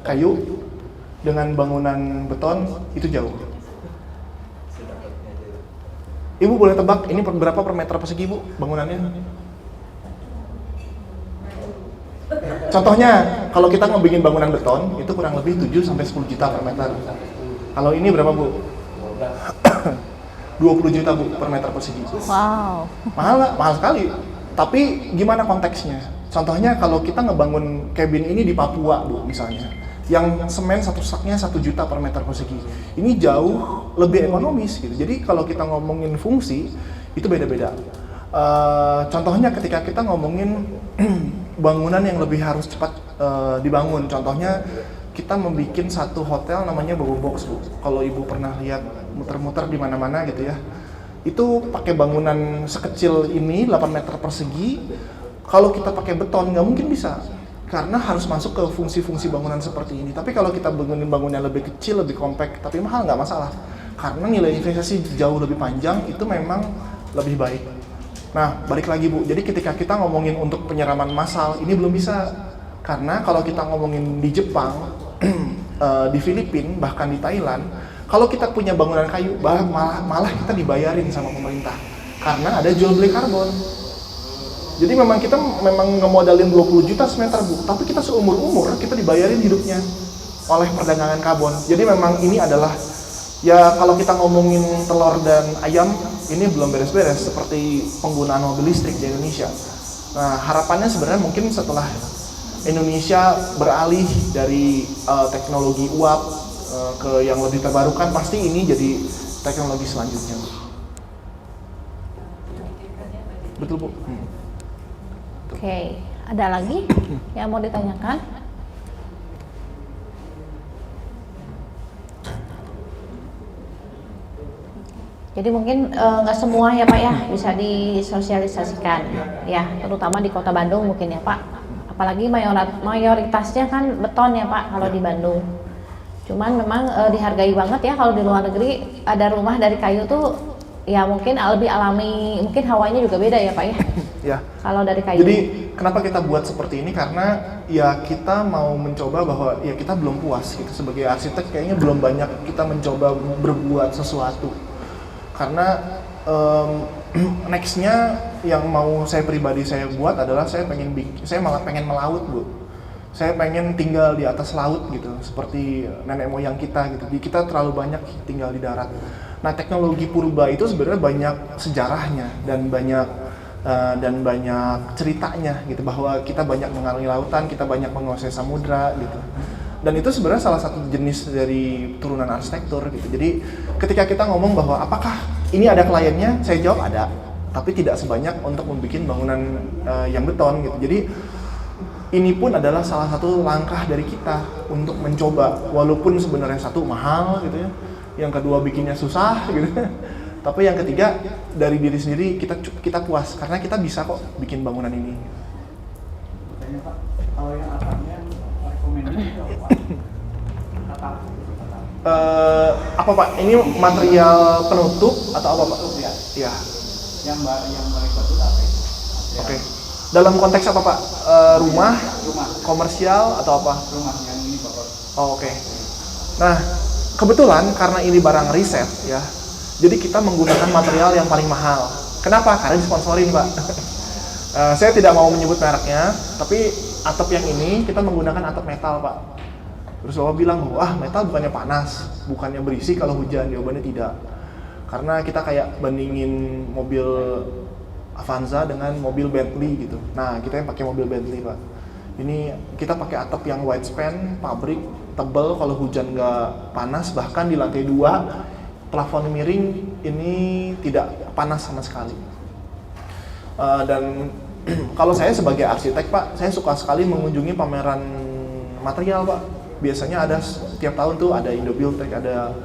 kayu dengan bangunan beton itu jauh. Ibu boleh tebak ini berapa per meter persegi Bu bangunannya? Contohnya, kalau kita ngebikin bangunan beton itu kurang lebih 7 sampai 10 juta per meter. Kalau ini berapa Bu? 20 juta Bu per meter persegi. Wow. Mahal nggak? Mahal sekali. Tapi gimana konteksnya? Contohnya kalau kita ngebangun cabin ini di Papua Bu misalnya, yang semen satu saknya 1 juta per meter persegi. Ini jauh lebih ekonomis gitu. Jadi kalau kita ngomongin fungsi itu beda-beda. Contohnya ketika kita ngomongin bangunan yang lebih harus cepat dibangun. Contohnya kita membuat satu hotel namanya Bobo Box Bu. Kalau Ibu pernah lihat muter-muter di mana-mana gitu ya. Itu pakai bangunan sekecil ini 8 meter persegi. Kalau kita pakai beton nggak mungkin bisa. Karena harus masuk ke fungsi-fungsi bangunan seperti ini. Tapi kalau kita bangunin bangunan lebih kecil, lebih compact, tapi mahal nggak masalah. Karena nilai investasi jauh lebih panjang, itu memang lebih baik. Nah, balik lagi Bu, jadi ketika kita ngomongin untuk penyiraman massal, ini belum bisa. Karena kalau kita ngomongin di Jepang, di Filipina, bahkan di Thailand, kalau kita punya bangunan kayu, malah kita dibayarin sama pemerintah. Karena ada jual beli karbon. Jadi memang kita ngemodalin 20 juta semeter Bu, tapi kita seumur-umur kita dibayarin hidupnya oleh perdagangan karbon. Jadi memang ini adalah, ya kalau kita ngomongin telur dan ayam, ini belum beres-beres seperti penggunaan mobil listrik di Indonesia. Nah harapannya sebenarnya mungkin setelah Indonesia beralih dari teknologi uap ke yang lebih terbarukan, pasti ini jadi teknologi selanjutnya Bu. Betul Bu. Oke, ada lagi yang mau ditanyakan? Jadi mungkin nggak semua ya Pak ya bisa disosialisasikan ya, terutama di Kota Bandung mungkin ya Pak. Apalagi mayoritasnya kan beton ya Pak kalau di Bandung. Cuman memang dihargai banget ya kalau di luar negeri ada rumah dari kayu tuh ya mungkin lebih alami, mungkin hawanya juga beda ya Pak ya. Ya. Kalau dari kayu. Jadi kenapa kita buat seperti ini? Karena ya kita mau mencoba bahwa ya kita belum puas gitu sebagai arsitek, kayaknya belum banyak kita mencoba berbuat sesuatu. Karena nextnya yang mau saya pribadi saya buat adalah saya malah pengen melaut Bu. Saya pengen tinggal di atas laut gitu, seperti nenek moyang kita gitu. Jadi kita terlalu banyak tinggal di darat. Nah teknologi purba itu sebenarnya banyak sejarahnya dan banyak ceritanya gitu, bahwa kita banyak mengarungi lautan, kita banyak menguasai samudra gitu. Dan itu sebenarnya salah satu jenis dari turunan arsitektur gitu. Jadi ketika kita ngomong bahwa apakah ini ada kliennya, saya jawab ada, tapi tidak sebanyak untuk membuat bangunan yang beton gitu. Jadi ini pun adalah salah satu langkah dari kita untuk mencoba, walaupun sebenarnya satu mahal gitu ya, yang kedua bikinnya susah gitu. Tapi yang ketiga dari diri sendiri kita puas karena kita bisa kok bikin bangunan ini. Tanya Pak, kalau yang atapnya rekomendasi apa? Atap. Apa Pak? Ini material penutup atau apa Pak? Ya. Iya. Yang paling bagus apa itu? Oke. Dalam konteks apa Pak? Rumah, komersial atau apa? Rumah yang ini Bapak. Oh, oke. Nah, kebetulan karena ini barang riset ya, jadi kita menggunakan material yang paling mahal. Kenapa? Karena disponsorin Pak. Saya tidak mau menyebut mereknya, tapi atap yang ini kita menggunakan atap metal Pak. Terus Bapak bilang, wah metal bukannya panas, bukannya berisik kalau hujan. Jawabannya tidak. Karena kita kayak bandingin mobil Avanza dengan mobil Bentley gitu. Nah, kita yang pakai mobil Bentley Pak. Ini kita pakai atap yang white span, pabrik, tebal, kalau hujan nggak panas, bahkan di lantai 2 plafon miring ini tidak panas sama sekali. Dan kalau saya sebagai arsitek Pak, saya suka sekali mengunjungi pameran material Pak. Biasanya ada tiap tahun tuh ada Indo Buildtech, ada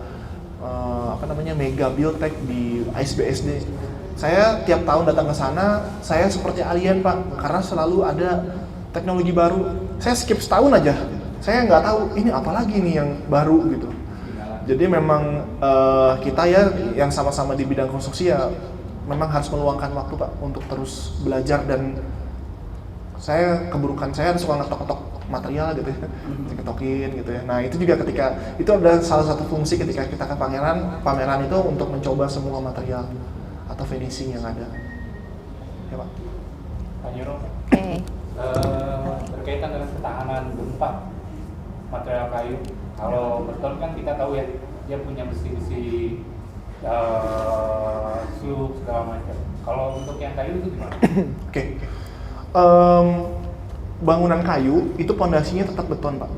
Mega Buildtech di ISBSD. Saya tiap tahun datang ke sana, saya seperti alien Pak, karena selalu ada teknologi baru. Saya skip setahun aja, saya nggak tahu ini apa lagi nih yang baru gitu. Jadi memang kita ya yang sama-sama di bidang konstruksi ya memang harus meluangkan waktu Pak untuk terus belajar, dan keburukan saya suka ngetok-ngetok material gitu ya, ngetokin gitu ya. Nah itu juga itu ada salah satu fungsi ketika kita ke pameran itu untuk mencoba semua material atau finishing yang ada. Ya Pak. Pak Nyiro, Oke. berkaitan dengan ketahanan gempa material kayu, kalau beton kan kita tahu ya dia punya besi-besi slope segala macam. Kalau untuk yang kayu itu gimana? Oke. Bangunan kayu itu pondasinya tetap beton Pak.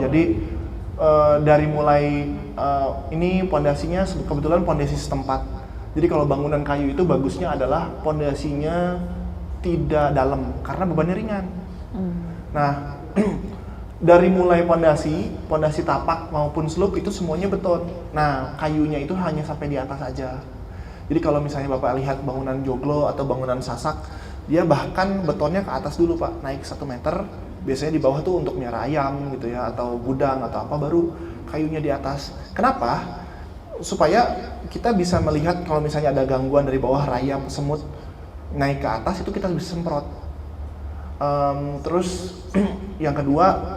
Jadi dari mulai ini pondasinya kebetulan pondasi setempat. Jadi kalau bangunan kayu itu bagusnya adalah pondasinya tidak dalam karena bebannya ringan. Nah, dari mulai pondasi tapak maupun slope itu semuanya beton. Nah, kayunya itu hanya sampai di atas aja. Jadi kalau misalnya Bapak lihat bangunan joglo atau bangunan sasak, dia bahkan betonnya ke atas dulu Pak, naik 1 meter. Biasanya di bawah tuh untuk miara ayam gitu ya, atau gudang atau apa, baru kayunya di atas. Kenapa? Supaya kita bisa melihat kalau misalnya ada gangguan dari bawah, rayap, semut naik ke atas, itu kita bisa semprot. Terus yang kedua,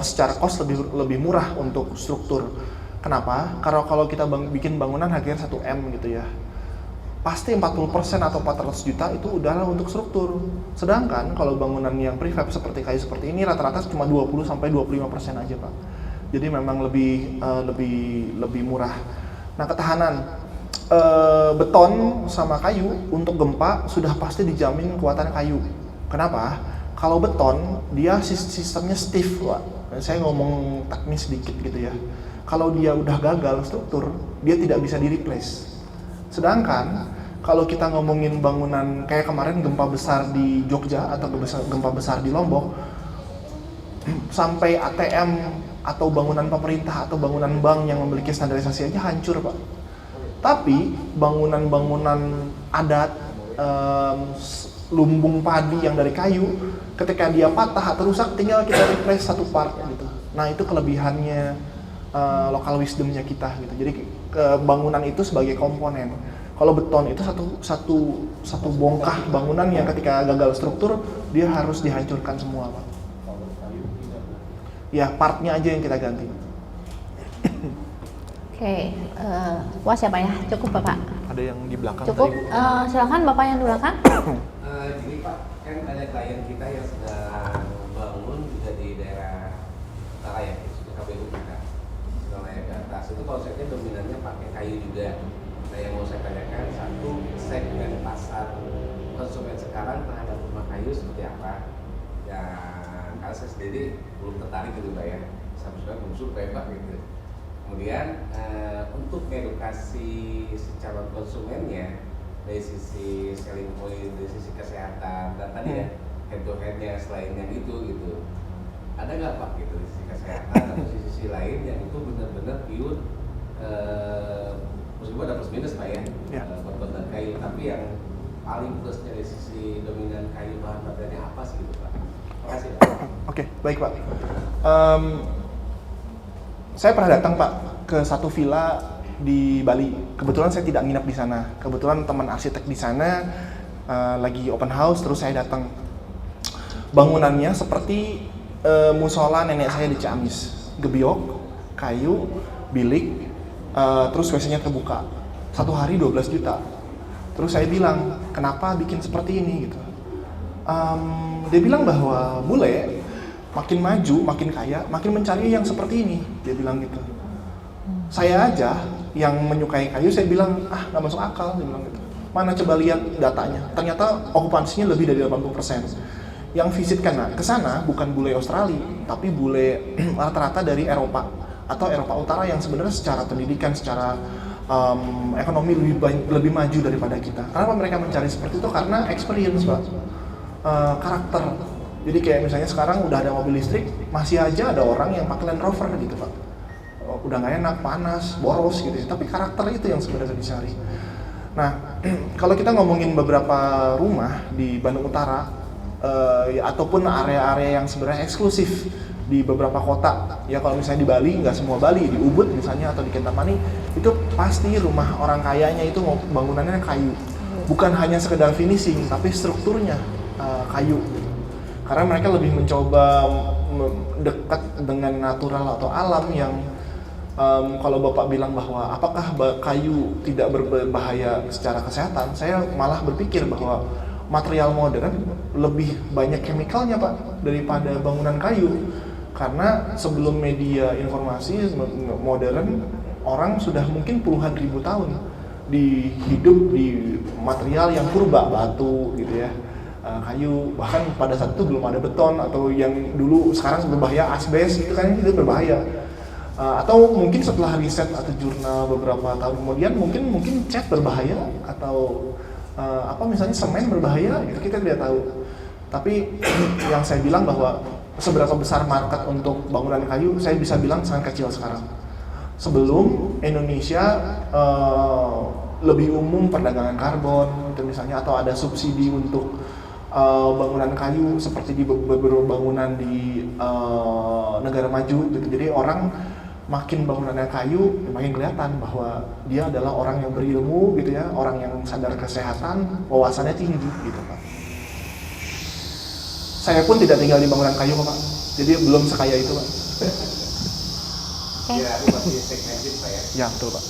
secara cost lebih murah untuk struktur. Kenapa? Karena kalau kita bikin bangunan harganya 1M gitu ya, pasti 40% atau 400 juta itu udahlah untuk struktur. Sedangkan kalau bangunan yang prefab seperti kayu seperti ini rata-rata cuma 20-25% aja Pak. Jadi memang lebih murah. Nah, ketahanan beton sama kayu untuk gempa sudah pasti dijamin kekuatan kayu. Kenapa? Kalau beton dia sistemnya stiff Pak. Saya ngomong teknis sedikit gitu ya. Kalau dia udah gagal struktur, dia tidak bisa di-replace. Sedangkan kalau kita ngomongin bangunan kayak kemarin gempa besar di Jogja atau gempa besar di Lombok, sampai ATM atau bangunan pemerintah atau bangunan bank yang memiliki standarisasi aja hancur Pak. Tapi bangunan-bangunan adat, lumbung padi yang dari kayu, ketika dia patah atau rusak tinggal kita replace satu part gitu. Nah itu kelebihannya local wisdomnya kita gitu. Jadi bangunan itu sebagai komponen. Kalau beton itu satu bongkah bangunan yang ketika gagal struktur dia harus dihancurkan semua Pak. Ya partnya aja yang kita ganti. Oke, puas ya Pak ya? Cukup Bapak? Ada yang di belakang Cukup, tadi. silakan Bapak yang di belakang. Jadi Pak, kan ada klien kita yang sedang bangun juga di daerah utara ya, KPU kita. Wilayah ke atas itu konsepnya dominannya pakai kayu juga. Nah yang mau saya tanyakan, satu, segmen pasar konsumen sekarang terhadap rumah kayu seperti apa? Ya, karena saya sendiri belum tertarik gitu Pak ya, sampai belum survei Pak gitu. Kemudian untuk edukasi secara konsumennya dari sisi selling point, dari sisi kesehatan, dan tadi ya head to headnya selain yang itu gitu, ada nggak Pak gitu dari sisi kesehatan atau sisi lain yang itu benar-benar pure meskipun ada plus minus Pak ya, beton dan kayu, tapi yang paling plusnya dari sisi dominan kayu bahan materialnya apa sih gitu Pak? Terima kasih Pak. Oke, baik Pak. Saya pernah datang Pak ke satu villa di Bali. Kebetulan saya tidak nginap di sana. Kebetulan teman arsitek di sana lagi open house, terus saya datang. Bangunannya seperti musola nenek saya di Ciamis. Gebyok, kayu, bilik, terus WC-nya terbuka. 1 hari 12 juta. Terus saya bilang, kenapa bikin seperti ini gitu? Dia bilang bahwa bule makin maju, makin kaya, makin mencari yang seperti ini. Dia bilang gitu. Saya aja yang menyukai kayu, saya bilang, nggak masuk akal, dia bilang gitu. Mana coba lihat datanya. Ternyata okupansinya lebih dari 80%. Yang visit ke sana bukan bule Australia, tapi bule rata-rata dari Eropa atau Eropa Utara yang sebenarnya secara pendidikan, secara ekonomi lebih maju daripada kita. Kenapa mereka mencari seperti itu? Karena experience Pak, karakter. Jadi kayak misalnya sekarang udah ada mobil listrik, masih aja ada orang yang pakai Land Rover gitu Pak. Udah nggak enak, panas, boros gitu ya. Tapi karakter itu yang sebenarnya dicari. Nah, kalau kita ngomongin beberapa rumah di Bandung Utara, ataupun area-area yang sebenarnya eksklusif di beberapa kota. Ya kalau misalnya di Bali, nggak semua Bali, di Ubud misalnya atau di Kintamani, itu pasti rumah orang kayanya itu bangunannya kayu. Bukan hanya sekedar finishing, tapi strukturnya kayu. Karena mereka lebih mencoba dekat dengan natural atau alam yang kalau Bapak bilang bahwa apakah kayu tidak berbahaya secara kesehatan, saya malah berpikir bahwa material modern lebih banyak chemicalnya Pak daripada bangunan kayu. Karena sebelum media informasi modern, orang sudah mungkin puluhan ribu tahun hidup di material yang purba, batu gitu ya, kayu. Bahkan pada saat itu belum ada beton atau yang dulu sekarang berbahaya asbes, itu kan itu berbahaya. Atau mungkin setelah riset atau jurnal beberapa tahun kemudian mungkin cat berbahaya atau misalnya semen berbahaya, itu kita tidak tahu. Tapi yang saya bilang bahwa seberapa besar market untuk bangunan kayu, saya bisa bilang sangat kecil sekarang. Sebelum Indonesia lebih umum perdagangan karbon itu misalnya, atau ada subsidi untuk bangunan kayu seperti di beberapa bangunan di negara maju gitu. Jadi orang makin bangunannya kayu, makin kelihatan bahwa dia adalah orang yang berilmu gitu ya, orang yang sadar kesehatan, wawasannya tinggi gitu Pak. Saya pun tidak tinggal di bangunan kayu Pak, jadi belum sekaya itu Pak. Oke. Ya, itu masih segmented Pak ya. Ya betul Pak.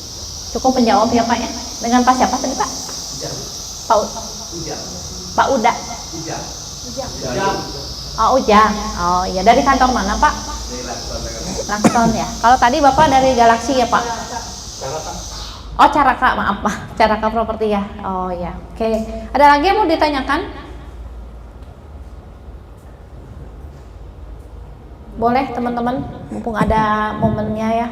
Cukup menjawab ya Pak ya. Dengan Pak siapa tadi Pak? Ujang. Ujang. Pak Uda. Ujang. Ujang. Oh Ujang. Oh iya, dari kantor mana Pak? Dari Langston ya. Kalau tadi Bapak dari Galaxy ya Pak? Oh Caraka, maaf Pak. Caraka Property ya. Oh ya. Oke. Ada lagi yang mau ditanyakan? Boleh teman-teman, mumpung ada momennya ya.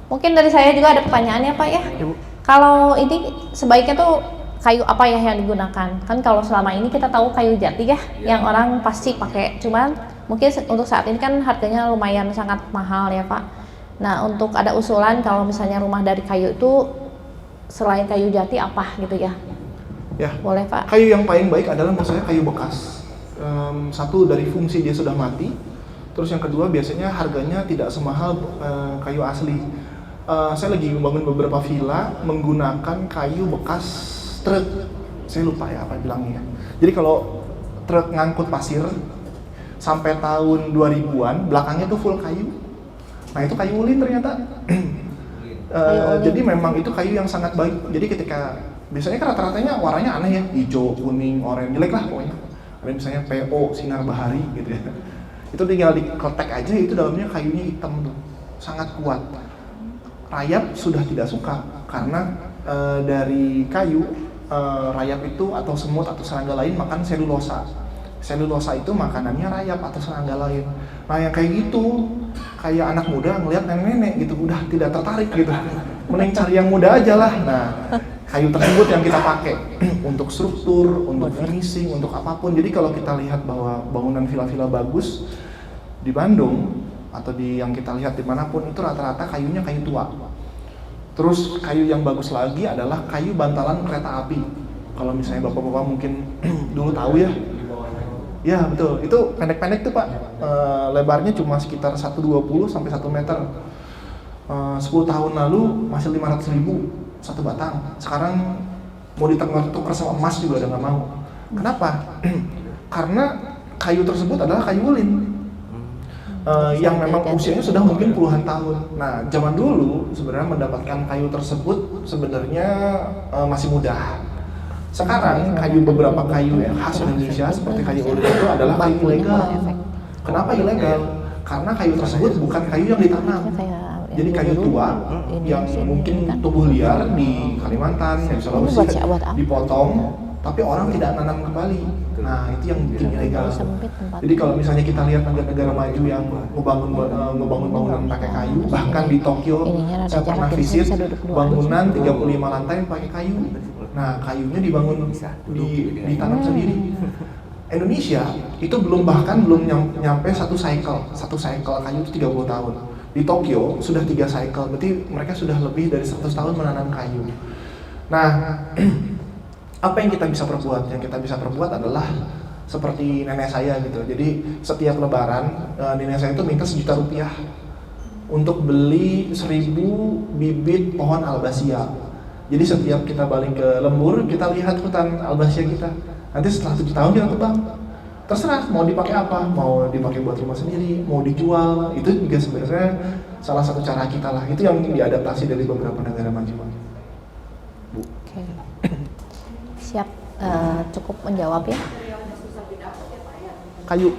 Mungkin dari saya juga ada pertanyaan ya Pak ya. Ibu. Kalau ini sebaiknya tuh kayu apa ya yang digunakan? Kan kalau selama ini kita tahu kayu jati ya, yang orang pasti pakai. Cuman mungkin untuk saat ini kan harganya lumayan sangat mahal ya Pak. Nah untuk ada usulan kalau misalnya rumah dari kayu itu selain kayu jati apa gitu ya? Ya. Boleh Pak? Kayu yang paling baik adalah menurut saya kayu bekas. Satu dari fungsi dia sudah mati. Terus yang kedua biasanya harganya tidak semahal kayu asli. Saya lagi membangun beberapa villa menggunakan kayu bekas truk. Saya lupa ya apa bilangnya. Jadi kalau truk ngangkut pasir sampai tahun 2000-an, belakangnya tuh full kayu. Nah itu kayu ulin ternyata. Jadi memang itu kayu yang sangat baik. Jadi ketika biasanya kan rata-ratanya warnanya aneh ya, hijau, kuning, oranye, jelek lah pokoknya. Ada misalnya PO, sinar bahari gitu ya. Itu tinggal dikletek aja, itu dalamnya kayunya hitam tuh, sangat kuat. Rayap sudah tidak suka karena dari kayu rayap itu atau semut atau serangga lain makan selulosa. Selulosa itu makanannya rayap atau serangga lain. Nah yang kayak gitu, kayak anak muda ngelihat nenek-nenek gitu, udah tidak tertarik gitu. Mending cari yang muda aja lah. Nah kayu tersebut yang kita pakai untuk struktur, untuk finishing, untuk apapun. Jadi kalau kita lihat bahwa bangunan villa-villa bagus di Bandung atau yang kita lihat dimanapun itu rata-rata kayunya kayu tua. Terus kayu yang bagus lagi adalah kayu bantalan kereta api. Kalau misalnya bapak-bapak mungkin dulu tahu ya. Ya betul, itu pendek-pendek tuh Pak. Lebarnya cuma sekitar 1,20 sampai 1 meter. 10 tahun lalu masih 500.000 satu batang. Sekarang mau ditukar sama emas juga udah nggak mau. Kenapa? Karena kayu tersebut adalah kayu ulin. Yang memang usianya sudah mungkin puluhan tahun. Nah, zaman dulu sebenarnya mendapatkan kayu tersebut sebenarnya masih mudah. Sekarang beberapa kayu yang khas Indonesia seperti kayu ulin itu adalah kayu ilegal. Kenapa ilegal? Karena kayu tersebut bukan kayu yang ditanam. Jadi kayu tua yang mungkin tumbuh liar di Kalimantan, di Sulawesi, dipotong, tapi orang tidak nanam kembali. Nah itu yang bikin ilegal. Jadi kalau misalnya kita lihat negara-negara maju yang ngebangun bangunan pakai kayu, bahkan di Tokyo saya pernah visit bangunan 35 lantai pakai kayu. Nah kayunya ditanam sendiri. Indonesia itu belum nyampe satu cycle kayu itu 30 tahun. Di Tokyo sudah 3 cycle, berarti mereka sudah lebih dari 100 tahun menanam kayu. Nah, apa yang kita bisa perbuat? Yang kita bisa perbuat adalah seperti nenek saya gitu. Jadi setiap lebaran nenek saya itu minta 1 juta rupiah untuk beli 1000 bibit pohon albasia. Jadi setiap kita balik ke lembur, kita lihat hutan albasia kita. Nanti setelah 7 tahun kita tebang. Terserah mau dipakai apa, mau dipakai buat rumah sendiri, mau dijual. Itu juga sebenarnya salah satu cara kita lah. Itu yang diadaptasi dari beberapa negara maju. Bu. Oke. Siap, cukup menjawab ya. Kayu.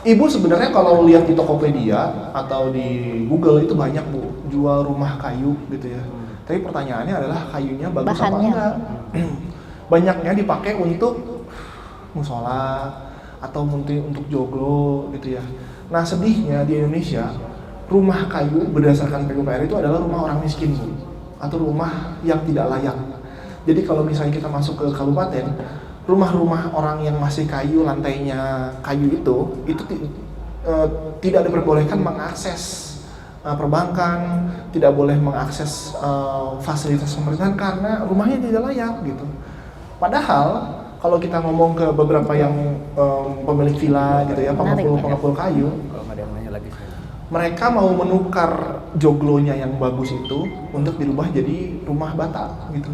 Ibu sebenarnya kalau lihat di Tokopedia atau di Google itu banyak Bu jual rumah kayu gitu ya. Tapi pertanyaannya adalah kayunya bagus apa Bahannya. enggak? Banyaknya dipakai untuk musola atau mungkin untuk joglo gitu ya. Nah sedihnya di Indonesia rumah kayu berdasarkan PUPR itu adalah rumah orang miskin Bu, atau rumah yang tidak layak. Jadi kalau misalnya kita masuk ke kabupaten, rumah-rumah orang yang masih kayu, lantainya kayu itu tidak diperbolehkan mengakses perbankan, tidak boleh mengakses fasilitas pemerintahan karena rumahnya tidak layak gitu. Padahal kalau kita ngomong ke beberapa yang pemilik villa gitu ya, pengepul kayu, mereka mau menukar joglonya yang bagus itu untuk dirubah jadi rumah bata gitu.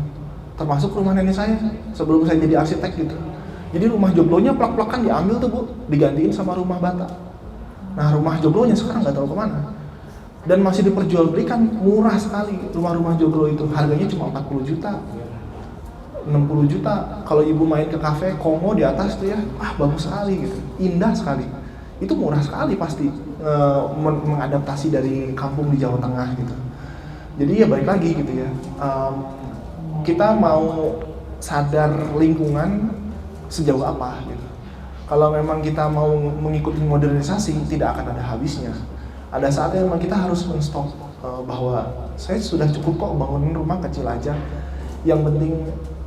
Termasuk rumah nenek saya sebelum saya jadi arsitek gitu. Jadi rumah joglonya plak-plakan diambil tuh Bu, digantiin sama rumah bata. Nah rumah joglonya sekarang nggak tahu kemana. Dan masih diperjualbelikan murah sekali rumah-rumah joglo itu, harganya cuma 40 juta. 60 juta. Kalau ibu main ke kafe Kongo di atas tuh ya, bagus sekali gitu, indah sekali. Itu murah sekali pasti mengadaptasi dari kampung di Jawa Tengah gitu. Jadi ya balik lagi gitu ya. Kita mau sadar lingkungan sejauh apa gitu. Kalau memang kita mau mengikuti modernisasi, tidak akan ada habisnya. Ada saatnya memang kita harus men-stop bahwa saya sudah cukup kok bangunin rumah kecil aja. Yang penting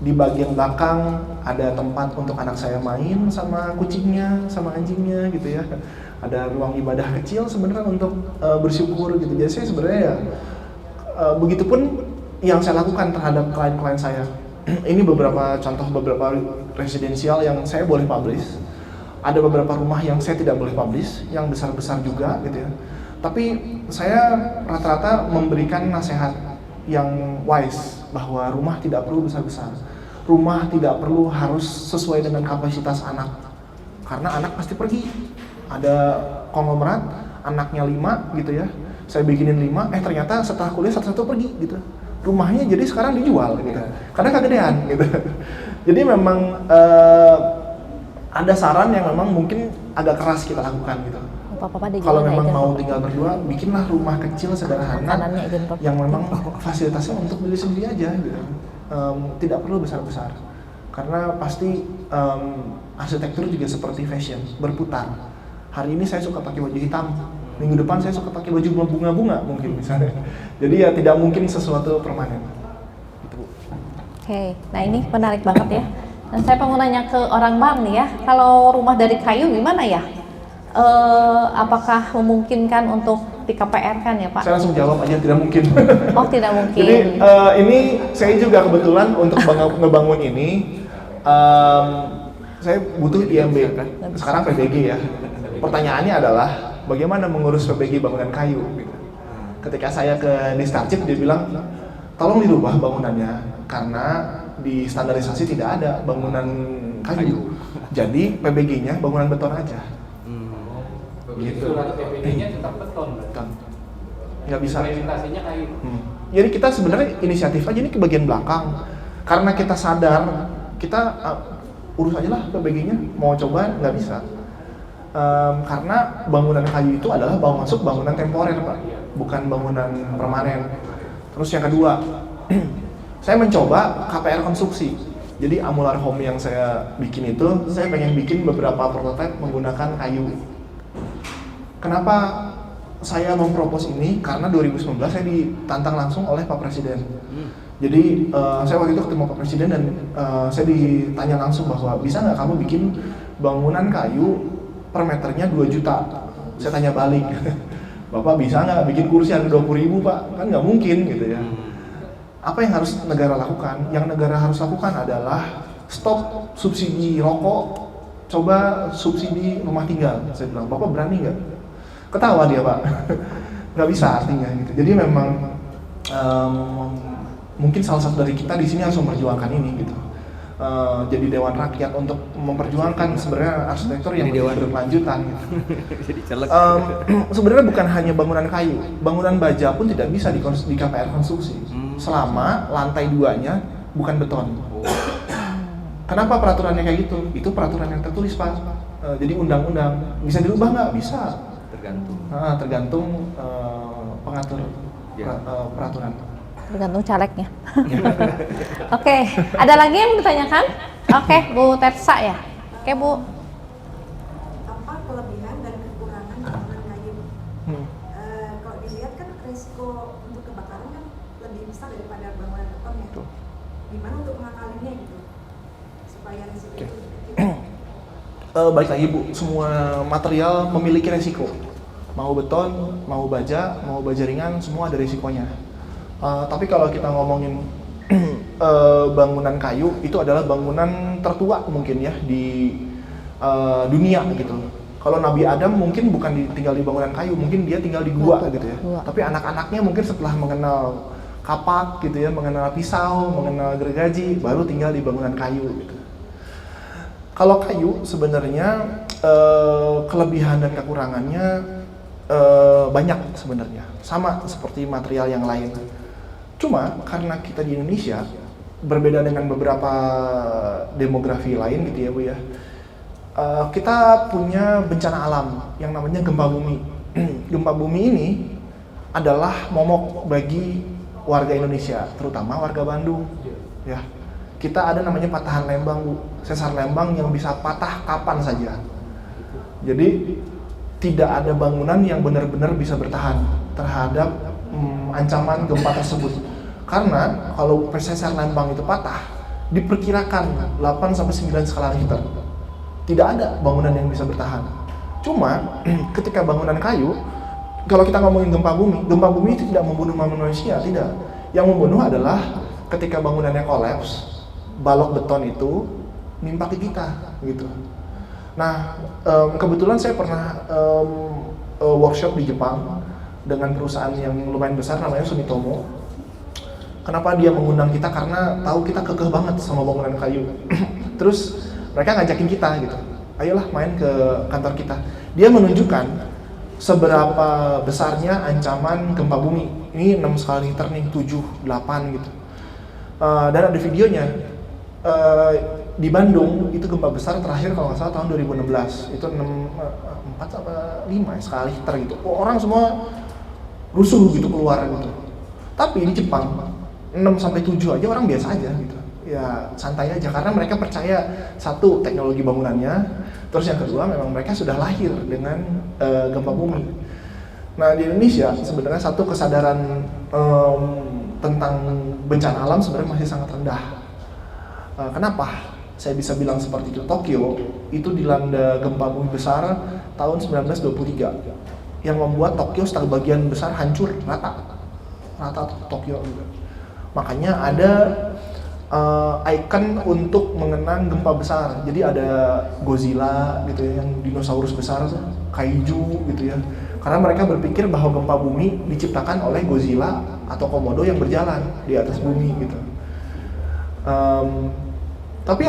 di bagian belakang ada tempat untuk anak saya main sama kucingnya, sama anjingnya gitu ya. Ada ruang ibadah kecil sebenarnya untuk bersyukur gitu. Jadi saya sebenarnya ya begitupun yang saya lakukan terhadap klien-klien saya. Ini beberapa contoh beberapa residensial yang saya boleh publish. Ada beberapa rumah yang saya tidak boleh publish, yang besar-besar juga gitu ya. Tapi saya rata-rata memberikan nasihat yang wise bahwa rumah tidak perlu besar-besar. Rumah tidak perlu harus sesuai dengan kapasitas anak. Karena anak pasti pergi. Ada konglomerat, anaknya 5 gitu ya. Saya bikinin 5, ternyata setelah kuliah satu-satu pergi gitu. Rumahnya jadi sekarang dijual gitu. Karena kegedean gitu. Jadi memang ada saran yang memang mungkin agak keras kita lakukan gitu. Kalau memang mau tinggal berdua, bikinlah rumah kecil sederhana yang memang fasilitasnya untuk diri sendiri aja gitu. Tidak perlu besar-besar. Karena pasti arsitektur juga seperti fashion, berputar. Hari ini saya suka pakai baju hitam, minggu depan saya suka pakai baju bunga-bunga mungkin misalnya. Jadi ya tidak mungkin sesuatu permanen. Oke, nah ini menarik banget ya. Dan saya mau nanya ke orang Bang nih ya, kalau rumah dari kayu gimana ya? Apakah memungkinkan untuk di KPR kan ya Pak? Saya langsung jawab aja, tidak mungkin. Oh tidak mungkin. Jadi ini saya juga kebetulan untuk ngebangun ini, saya butuh IMB, sekarang PBG ya. Pertanyaannya adalah bagaimana mengurus PBG bangunan kayu? Ketika saya ke Distarcip, dia bilang tolong dirubah bangunannya karena di standarisasi tidak ada bangunan kayu. Jadi PBG-nya bangunan beton aja. Gitu. Surat PBG-nya tetap beton. Nggak bisa. Implementasinya kayu. Jadi kita sebenarnya inisiatif aja ini ke bagian belakang. Karena kita sadar, kita urus aja lah PBG-nya. Mau coba nggak bisa. Karena bangunan kayu itu adalah masuk bangunan temporer Pak, bukan bangunan permanen. Terus yang kedua, saya mencoba KPR konstruksi. Jadi Amular Home yang saya bikin itu, saya pengen bikin beberapa prototipe menggunakan kayu. Kenapa saya mempropos ini? Karena 2019 saya ditantang langsung oleh Pak Presiden. Jadi saya waktu itu ketemu Pak Presiden dan saya ditanya langsung bahwa bisa nggak kamu bikin bangunan kayu per meternya 2 juta? Saya tanya balik, Bapak bisa nggak bikin kursi harga 20.000 Pak? Kan nggak mungkin gitu ya. Apa yang harus negara lakukan? Yang negara harus lakukan adalah stop subsidi rokok, coba subsidi rumah tinggal. Saya bilang, Bapak berani nggak? Ketawa dia, Pak. Nggak bisa artinya gitu. Jadi memang mungkin salah satu dari kita di sini harus memperjuangkan ini gitu. Jadi dewan rakyat untuk memperjuangkan sebenarnya arsitektur yang berkelanjutan gitu. Jadi celek. Sebenarnya bukan hanya bangunan kayu, bangunan baja pun tidak bisa di KPR konstruksi selama lantai 2-nya bukan beton. Kenapa peraturannya kayak gitu? Itu peraturan yang tertulis, Pak. Jadi undang-undang bisa dirubah nggak? Bisa. Tergantung. Tergantung pengatur Ya. peraturan. Tergantung calegnya. Oke, ada lagi yang mau ditanyakan? Oke, Bu Tersa ya. Oke, Bu. Apa kelebihan dan kekurangan bangunan kayu? Kalau dilihat kan resiko untuk kebakaran kan lebih besar daripada bangunan beton ya. Betul. Gimana untuk mengakalinya gitu? Supaya resiko Oke. itu tidak. Baik lagi Bu, semua material memiliki resiko. Mau beton, mau baja ringan, semua ada resikonya. Tapi kalau kita ngomongin bangunan kayu, itu adalah bangunan tertua mungkin ya di dunia gitu. Kalau Nabi Adam mungkin bukan tinggal di bangunan kayu, mungkin dia tinggal di gua gitu ya. Gua. Tapi anak-anaknya mungkin setelah mengenal kapak gitu ya, mengenal pisau, mengenal gergaji, baru tinggal di bangunan kayu gitu. Kalau kayu sebenarnya kelebihan dan kekurangannya banyak sebenarnya, sama seperti material yang lain. Cuma karena kita di Indonesia berbeda dengan beberapa demografi lain gitu ya Bu ya, kita punya bencana alam yang namanya gempa bumi. Gempa bumi ini adalah momok bagi warga Indonesia, terutama warga Bandung. Ya, kita ada namanya patahan Lembang Bu, sesar Lembang yang bisa patah kapan saja. Jadi tidak ada bangunan yang benar-benar bisa bertahan terhadap ancaman gempa tersebut. Karena kalau sesar Lembang itu patah, diperkirakan 8-9 skala Richter. Tidak ada bangunan yang bisa bertahan. Cuma ketika bangunan kayu, kalau kita ngomongin gempa bumi itu tidak membunuh manusia, tidak. Yang membunuh adalah ketika bangunannya kolaps, balok beton itu nimpa ke kita gitu. Nah, kebetulan saya pernah workshop di Jepang dengan perusahaan yang lumayan besar namanya Sumitomo. Kenapa dia mengundang kita? Karena tahu kita kekeh banget sama bangunan kayu. Terus mereka ngajakin kita gitu, ayolah main ke kantor kita. Dia menunjukkan seberapa besarnya ancaman gempa bumi. Ini 6 skala Richter nih, 7, 8 gitu. Dan ada videonya. Di Bandung itu gempa besar terakhir kalau nggak salah tahun 2016. Itu 4-5 skala Richter gitu. Orang semua rusuh gitu keluar gitu. Tapi di Jepang 6-7 aja orang biasa aja gitu. Ya santai aja karena mereka percaya satu teknologi bangunannya, terus yang kedua memang mereka sudah lahir dengan gempa bumi. Nah di Indonesia sebenarnya satu kesadaran tentang bencana alam sebenarnya masih sangat rendah. Kenapa saya bisa bilang seperti itu? Tokyo itu dilanda gempa bumi besar tahun 1923 yang membuat Tokyo sebagian besar hancur rata Tokyo juga. Makanya ada icon untuk mengenang gempa besar. Jadi ada Godzilla gitu ya, yang dinosaurus besar, kaiju gitu ya. Karena mereka berpikir bahwa gempa bumi diciptakan oleh Godzilla atau Komodo yang berjalan di atas bumi gitu. Tapi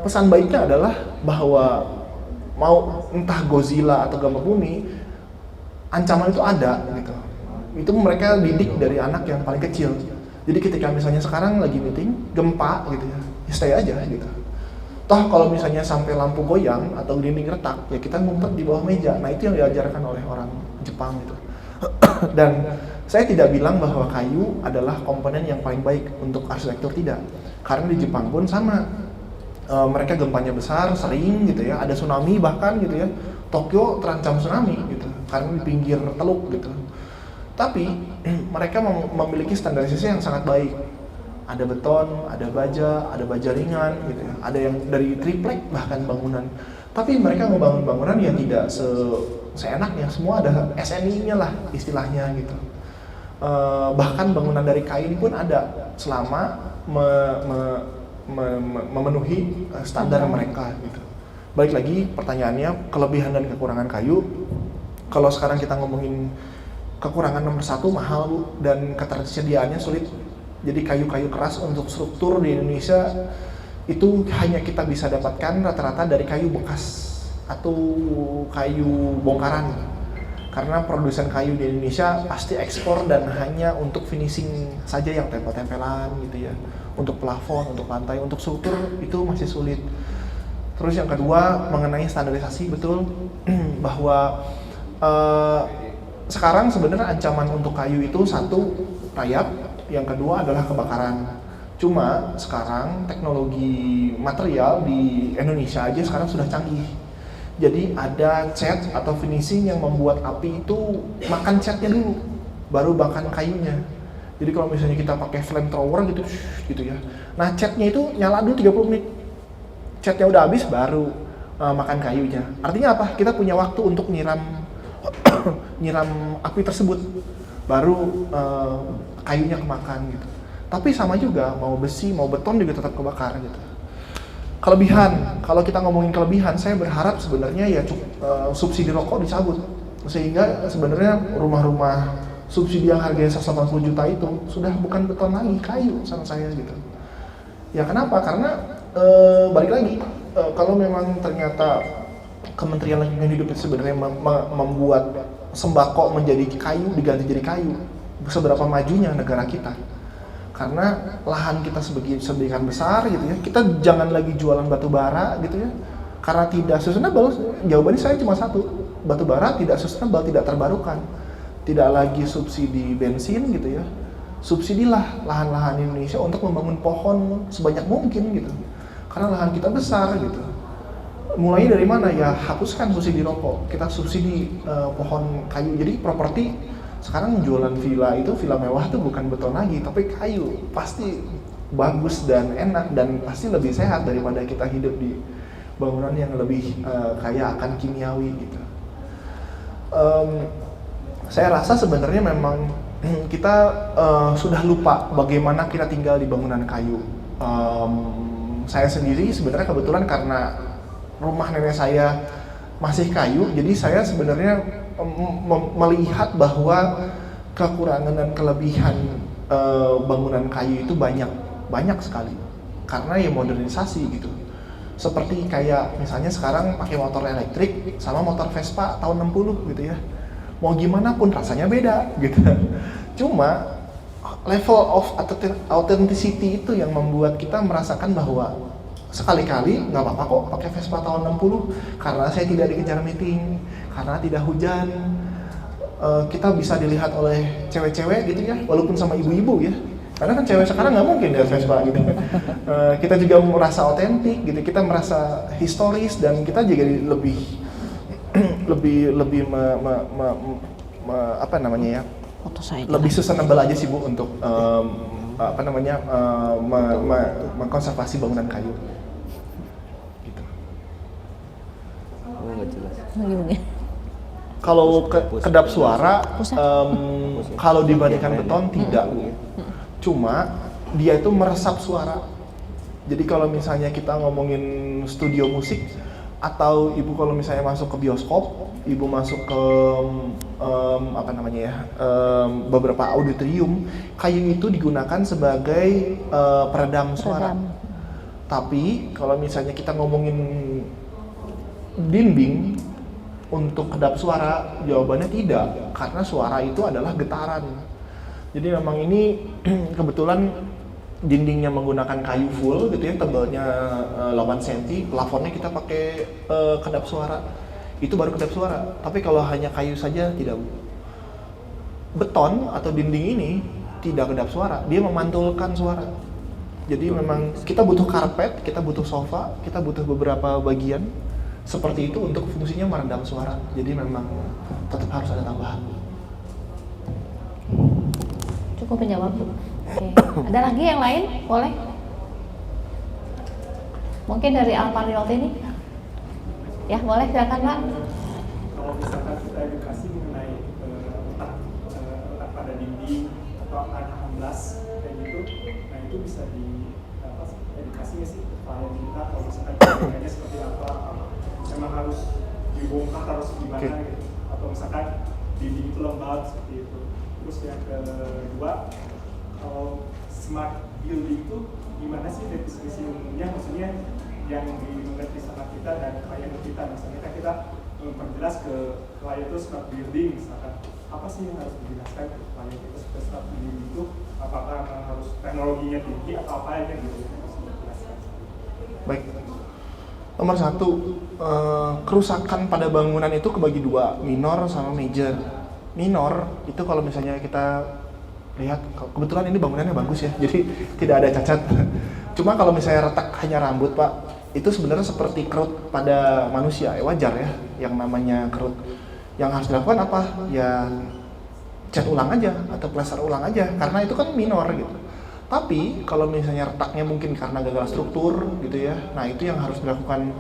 pesan baiknya adalah bahwa mau entah Godzilla atau gempa bumi, ancaman itu ada gitu. Itu mereka didik dari anak yang paling kecil. Jadi ketika misalnya sekarang lagi meeting, gempa gitu ya stay aja gitu. Toh kalau misalnya sampai lampu goyang atau dinding retak, ya kita ngumpet di bawah meja. Nah itu yang diajarkan oleh orang Jepang gitu. Dan saya tidak bilang bahwa kayu adalah komponen yang paling baik untuk arsitektur, tidak. Karena di Jepang pun sama. Mereka gempanya besar, sering gitu ya, ada tsunami bahkan gitu ya. Tokyo terancam tsunami gitu, karena di pinggir teluk gitu. Tapi mereka memiliki standarisasi yang sangat baik. Ada beton, ada baja ringan gitu ya. Ada yang dari triplek bahkan bangunan. Tapi mereka membangun bangunan yang tidak seenaknya, semua ada SNI-nya lah istilahnya gitu. Bahkan bangunan dari kain pun ada selama memenuhi standar mereka gitu. Balik lagi pertanyaannya, kelebihan dan kekurangan kayu. Kalau sekarang kita ngomongin kekurangan nomor 1 mahal Bu, dan ketersediaannya sulit. Jadi kayu-kayu keras untuk struktur di Indonesia itu hanya kita bisa dapatkan rata-rata dari kayu bekas atau kayu bongkaran. Karena produsen kayu di Indonesia pasti ekspor dan hanya untuk finishing saja yang tempel-tempelan gitu ya. Untuk plafon, untuk lantai, untuk struktur itu masih sulit. Terus yang kedua mengenai standarisasi, betul bahwa sekarang sebenarnya ancaman untuk kayu itu satu rayap, yang kedua adalah kebakaran. Cuma sekarang teknologi material di Indonesia aja sekarang sudah canggih. Jadi ada cat atau finishing yang membuat api itu makan catnya dulu, baru bahkan kayunya. Jadi kalau misalnya kita pakai flamethrower gitu ya, nah catnya itu nyala dulu 30 menit. Catnya udah habis baru makan kayunya. Artinya apa? Kita punya waktu untuk nyiram api tersebut, baru kayunya kemakan gitu. Tapi sama juga, mau besi, mau beton juga tetap kebakar gitu. Kelebihan, kalau kita ngomongin kelebihan, saya berharap sebenarnya ya subsidi rokok dicabut. Sehingga sebenarnya rumah-rumah subsidi yang harganya 180 juta itu sudah bukan beton lagi, kayu sama saya gitu. Ya kenapa? Karena balik lagi, kalau memang ternyata Kementerian Lingkungan Hidup itu sebenarnya membuat sembako menjadi kayu, diganti jadi kayu, seberapa majunya negara kita. Karena lahan kita sebagian besar gitu ya, kita jangan lagi jualan batu bara gitu ya, karena tidak sustainable. Jawabannya saya cuma satu, batu bara tidak sustainable, tidak terbarukan, tidak lagi subsidi bensin gitu ya. Subsidilah lahan-lahan Indonesia untuk membangun pohon sebanyak mungkin gitu, karena lahan kita besar gitu. Mulai dari mana ya, hapuskan subsidi rokok, kita subsidi pohon kayu. Jadi properti sekarang jualan villa itu, villa mewah tuh bukan beton lagi tapi kayu, pasti bagus dan enak dan pasti lebih sehat daripada kita hidup di bangunan yang lebih kaya akan kimiawi gitu. Saya rasa sebenarnya memang kita sudah lupa bagaimana kita tinggal di bangunan kayu. Saya sendiri sebenarnya kebetulan karena rumah nenek saya masih kayu, jadi saya sebenarnya melihat bahwa kekurangan dan kelebihan bangunan kayu itu banyak sekali, karena ya modernisasi gitu. Seperti kayak misalnya sekarang pakai motor elektrik sama motor Vespa tahun 60 gitu ya, mau gimana pun rasanya beda gitu. Cuma level of authenticity itu yang membuat kita merasakan bahwa sekali-kali nggak apa-apa kok pakai Vespa tahun 60, karena saya tidak dikejar meeting, karena tidak hujan. Kita bisa dilihat oleh cewek-cewek gitu ya, walaupun sama ibu-ibu ya, karena kan cewek sekarang nggak mungkin ya Vespa gitu. Kita juga merasa otentik gitu, kita merasa historis, dan kita juga lebih apa namanya ya, lebih sustainable aja sih Bu untuk mengkonservasi bangunan kayu. Gitu. Oh, nggak jelas. Kalau kedap suara, kalau dibandingkan beton tidak. Cuma dia itu meresap suara. Jadi kalau misalnya kita ngomongin studio musik, atau ibu kalau misalnya masuk ke bioskop, ibu masuk ke beberapa auditorium, kayu itu digunakan sebagai peredam suara. Tapi kalau misalnya kita ngomongin dinding untuk kedap suara, jawabannya tidak, karena suara itu adalah getaran. Jadi memang ini kebetulan dindingnya menggunakan kayu full gitu ya, tebalnya 8 cm, plafonnya kita pakai kedap suara. Itu baru kedap suara. Tapi kalau hanya kayu saja tidak. Beton atau dinding ini tidak kedap suara, dia memantulkan suara. Jadi memang kita butuh karpet, kita butuh sofa, kita butuh beberapa bagian seperti itu untuk fungsinya meredam suara. Jadi memang tetap harus ada tambahan. Cukup menjawab Bu. Oke. Ada lagi yang lain? Boleh? Mungkin dari Alpar Realty ini? Ya, boleh, silakan Pak. Kalau misalkan kita edukasi mengenai letak pada dinding atau angka 16 kayak gitu, nah itu bisa edukasi edukasi nggak sih ke klien kita kalau misalkan kebijakannya seperti apa, memang harus dibongkar harus gimana gitu, atau misalkan dinding itu lembab seperti itu. Terus yang kedua, kalau smart building itu gimana sih definisi umumnya, maksudnya yang dimengerti sama kita dan klien kita. Misalnya kan kita memperjelas ke klien itu smart building, misalkan apa sih yang harus dijelaskan ke klien kita supaya smart building itu apakah harus teknologinya tinggi atau apa aja gitu ya, harus dijelaskan. Baik. Nomor satu, kerusakan pada bangunan itu kebagi dua, minor sama major. Minor itu kalau misalnya kita lihat, kebetulan ini bangunannya bagus ya, jadi tidak ada cacat. Cuma kalau misalnya retak hanya rambut Pak, itu sebenarnya seperti kerut pada manusia, wajar ya, yang namanya kerut. Yang harus dilakukan apa? Ya cat ulang aja atau plester ulang aja, karena itu kan minor gitu. Tapi kalau misalnya retaknya mungkin karena gagal struktur gitu ya, nah itu yang harus dilakukan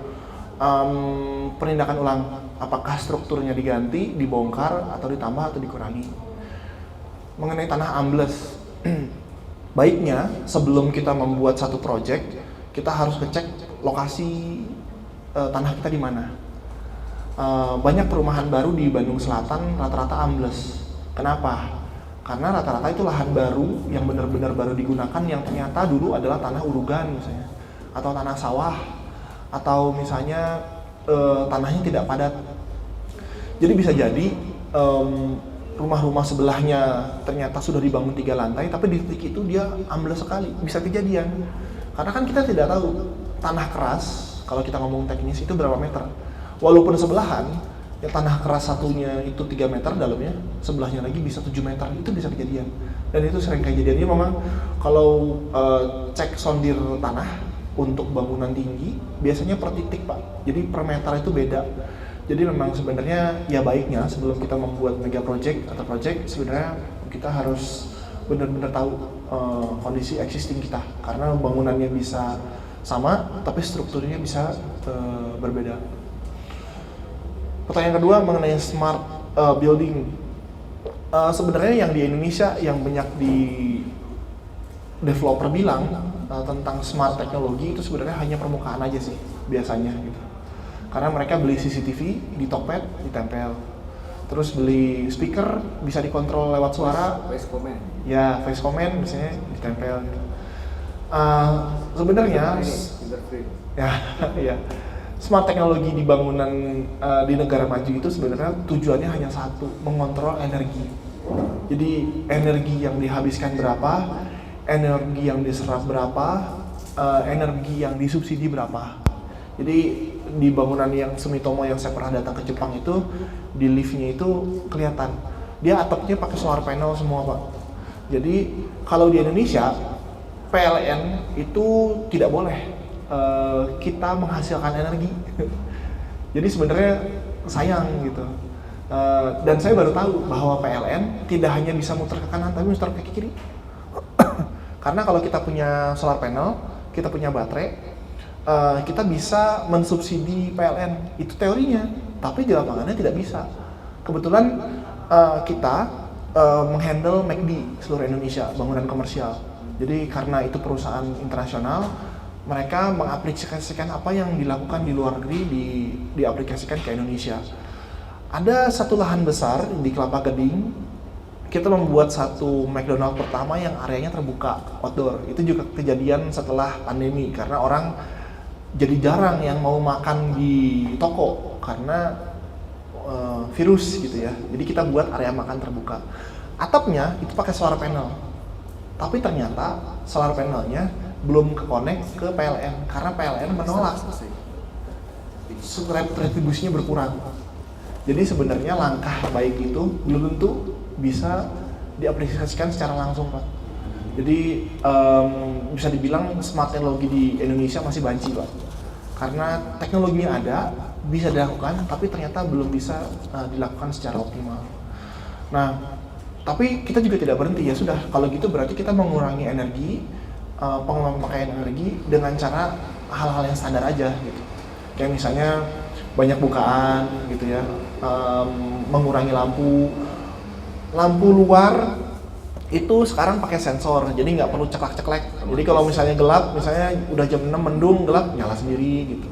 penindakan ulang. Apakah strukturnya diganti, dibongkar, atau ditambah atau dikurangi. Mengenai tanah ambles, baiknya sebelum kita membuat satu project, kita harus ngecek lokasi tanah kita di mana. Banyak perumahan baru di Bandung Selatan rata-rata ambles. Kenapa? Karena rata-rata itu lahan baru yang benar-benar baru digunakan yang ternyata dulu adalah tanah urugan misalnya, atau tanah sawah, atau misalnya tanahnya tidak padat. Jadi bisa jadi rumah-rumah sebelahnya ternyata sudah dibangun 3 lantai, tapi di titik itu dia ambles sekali, bisa kejadian. Karena kan kita tidak tahu tanah keras, kalau kita ngomong teknis itu berapa meter. Walaupun sebelahan, ya tanah keras satunya itu 3 meter dalamnya, sebelahnya lagi bisa 7 meter, itu bisa kejadian. Dan itu sering kejadiannya memang kalau cek sondir tanah untuk bangunan tinggi, biasanya per titik Pak, jadi per meter itu beda. Jadi memang sebenarnya ya baiknya sebelum kita membuat mega project atau project, sebenarnya kita harus benar-benar tahu kondisi existing kita, karena bangunannya bisa sama tapi strukturnya bisa berbeda. Pertanyaan kedua mengenai smart building. Sebenarnya yang di Indonesia yang banyak di developer bilang tentang smart teknologi itu sebenarnya hanya permukaan aja sih biasanya gitu. Karena mereka beli CCTV di Tokped ditempel, terus beli speaker bisa dikontrol lewat suara, Voice comment. ya voice comment misalnya ditempel gitu. Sebenarnya ya ya smart teknologi di bangunan di negara maju itu sebenarnya tujuannya hanya satu, mengontrol energi. Jadi energi yang dihabiskan berapa, energi yang diserap berapa, energi yang disubsidi berapa. Jadi di bangunan yang Sumitomo yang saya pernah datang ke Jepang itu, di liftnya itu kelihatan dia atapnya pakai solar panel semua Pak. Jadi kalau di Indonesia PLN itu tidak boleh kita menghasilkan energi. Jadi sebenarnya sayang gitu. Dan saya baru tahu bahwa PLN tidak hanya bisa muter ke kanan tapi muter ke kiri. Karena kalau kita punya solar panel, kita punya baterai, kita bisa mensubsidi PLN, itu teorinya, tapi di lapangannya tidak bisa. Kebetulan kita menghandle McD seluruh Indonesia, bangunan komersial. Jadi karena itu perusahaan internasional, mereka mengaplikasikan apa yang dilakukan di luar negeri diaplikasikan ke Indonesia. Ada satu lahan besar di Kelapa Gading, kita membuat satu McDonald pertama yang areanya terbuka, outdoor. Itu juga kejadian setelah pandemi, karena orang jadi jarang yang mau makan di toko karena virus gitu ya. Jadi kita buat area makan terbuka. Atapnya itu pakai solar panel. Tapi ternyata solar panelnya belum ke-connect ke PLN karena PLN menolak. Retribusinya berkurang. Jadi sebenarnya langkah baik itu belum tentu bisa diaplikasikan secara langsung Pak. Jadi bisa dibilang smart teknologi di Indonesia masih banci Pak. Karena teknologinya ada, bisa dilakukan, tapi ternyata belum bisa dilakukan secara optimal. Nah, tapi kita juga tidak berhenti ya sudah. Kalau gitu berarti kita mengurangi energi, pemakaian energi dengan cara hal-hal yang standar aja gitu. Kayak misalnya banyak bukaan gitu ya, mengurangi lampu luar itu sekarang pakai sensor, jadi nggak perlu ceklek-ceklek. Jadi kalau misalnya gelap, misalnya udah jam 6 mendung gelap, nyala sendiri gitu.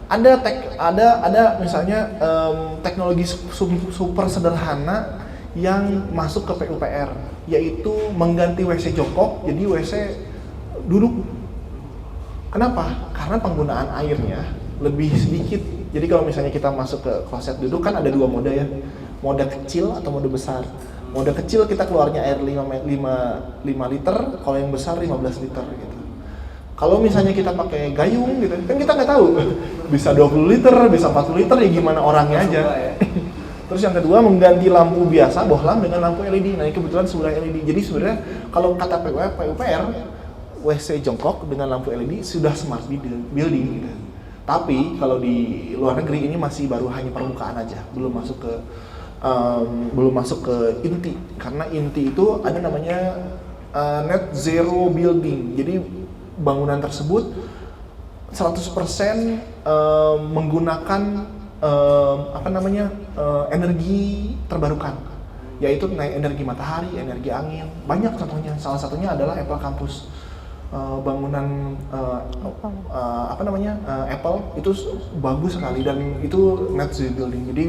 ada misalnya teknologi super sederhana yang masuk ke PUPR, yaitu mengganti WC jongkok jadi WC duduk. Kenapa? Karena penggunaan airnya lebih sedikit. Jadi kalau misalnya kita masuk ke kloset duduk kan ada 2 mode ya, mode kecil atau mode besar. Mode kecil kita keluarnya air 5 liter, kalau yang besar 15 liter gitu. Kalau misalnya kita pakai gayung gitu, kan kita nggak tahu, bisa 20 liter, bisa 40 liter, ya gimana orangnya aja. Terus yang kedua, mengganti lampu biasa bohlam dengan lampu LED. Nah ini kebetulan sudah LED. Jadi sebenarnya kalau kata PUPR, WC jongkok dengan lampu LED sudah smart building gitu. Tapi kalau di luar negeri ini masih baru hanya permukaan aja, belum masuk ke inti. Karena inti itu ada namanya net zero building. Jadi bangunan tersebut 100% menggunakan energi terbarukan, yaitu energi matahari, energi angin. Banyak contohnya. Salah satunya adalah Apple Campus. Bangunan Apple itu bagus sekali dan itu net zero building. Jadi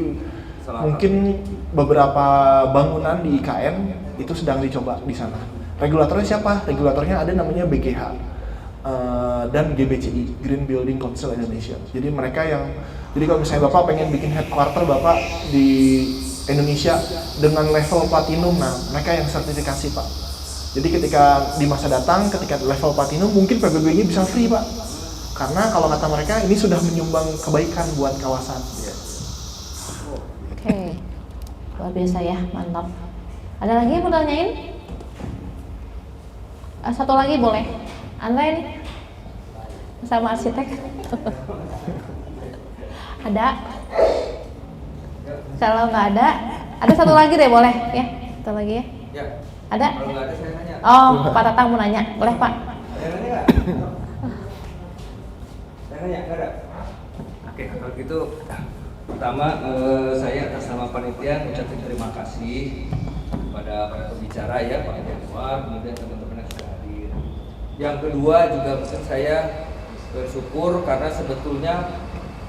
mungkin beberapa bangunan di IKN itu sedang dicoba di sana. Regulatornya siapa? Regulatornya ada namanya BGH dan GBCI, Green Building Council Indonesia. Jadi jadi kalau misalnya Bapak pengen bikin headquarter Bapak di Indonesia dengan level platinum, nah mereka yang sertifikasi Pak. Jadi ketika di masa datang, ketika level platinum, mungkin PBB-nya bisa free Pak. Karena kalau kata mereka, ini sudah menyumbang kebaikan buat kawasan. Oke, luar biasa ya, mantap. Ada lagi yang mau tanyain? Satu lagi boleh. Anda ini? Sama arsitek? Ada? Kalau nggak ada satu lagi deh boleh ya? Satu lagi ya? Ya. Ada? Kalau nggak ada saya nanya. Oh, Pak Tatang mau nanya, boleh Pak? Saya nanya nggak? Saya nanya, nggak ada? Oke, kalau gitu pertama saya atas nama panitia mengucapkan terima kasih kepada para pembicara ya, Pak Januar, kemudian teman-teman yang sudah hadir. Yang kedua juga mungkin saya bersyukur karena sebetulnya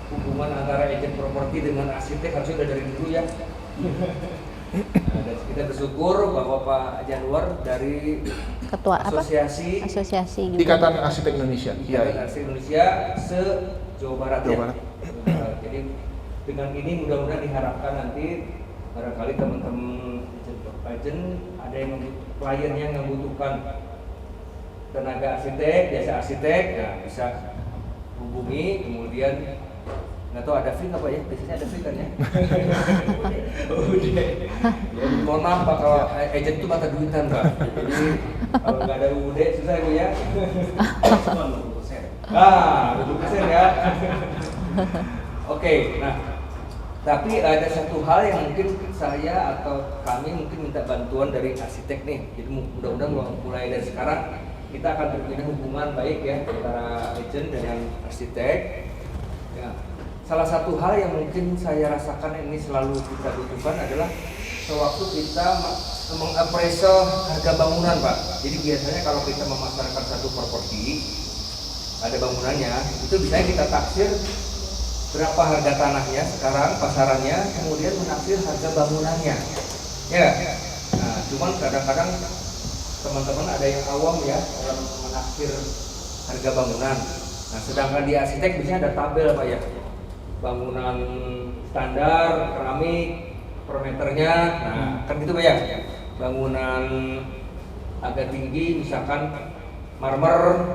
hubungan antara agen properti dengan arsitek harusnya udah dari dulu ya. Nah, dan kita bersyukur bahwa Pak Januar dari Ketua asosiasi juga. Ikatan Arsitek Indonesia. Ikatan Arsitek Indonesia se-Jawa Barat ya. Jadi dengan ini mudah-mudahan diharapkan nanti barangkali teman-teman agent ada yang klien yang membutuhkan tenaga arsitek, jasa arsitek, ya bisa hubungi. Kemudian nggak tahu ada fee nggak Pak ya? Biasanya ada fee kan ya? Ya, mohon maaf Pak kalau agent itu mata duitan Pak. Jadi kalau nggak ada UUD susah Bu ya. 20%. Ah, 20% ya. Oke, nah tapi ada satu hal yang mungkin saya atau kami mungkin minta bantuan dari arsitek nih. Jadi mudah-mudahan mulai dari sekarang kita akan berbina hubungan baik ya antara agent dengan arsitek. Ya. Salah satu hal yang mungkin saya rasakan ini selalu kita butuhkan adalah sewaktu kita mengapresiasi harga bangunan Pak. Jadi biasanya kalau kita memasarkan satu properti, ada bangunannya, itu biasanya kita taksir berapa harga tanahnya sekarang, pasarannya, kemudian menaksir harga bangunannya. Ya, nah cuman kadang-kadang teman-teman ada yang awam ya dalam menaksir harga bangunan. Nah sedangkan di arsitek biasanya ada tabel Pak ya. Bangunan standar, keramik, per meternya, nah kan gitu Pak ya. Bangunan agak tinggi, misalkan marmer,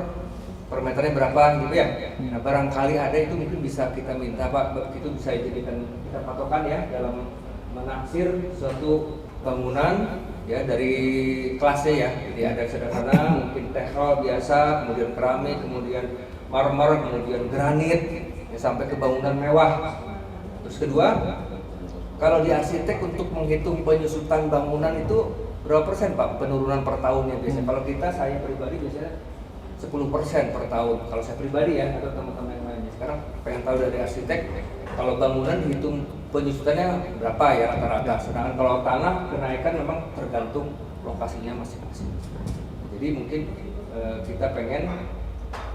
per meternya berapa gitu ya. Nah barangkali ada itu mungkin bisa kita minta Pak, itu bisa dijadikan kita patokan ya dalam menaksir suatu bangunan ya dari kelasnya ya. Jadi ada sederhana, mungkin tehrol biasa, kemudian keramik, kemudian marmer, kemudian granit. Sampai ke bangunan mewah. Terus kedua, kalau di arsitek untuk menghitung penyusutan bangunan itu berapa persen Pak penurunan per tahunnya biasanya? Kalau saya pribadi biasanya 10% per tahun. Kalau saya pribadi ya atau teman-teman yang lainnya. Sekarang pengen tahu dari arsitek kalau bangunan dihitung penyusutannya berapa ya rata-rata. Sedangkan kalau tanah kenaikan memang tergantung lokasinya masing-masing. Jadi mungkin kita pengen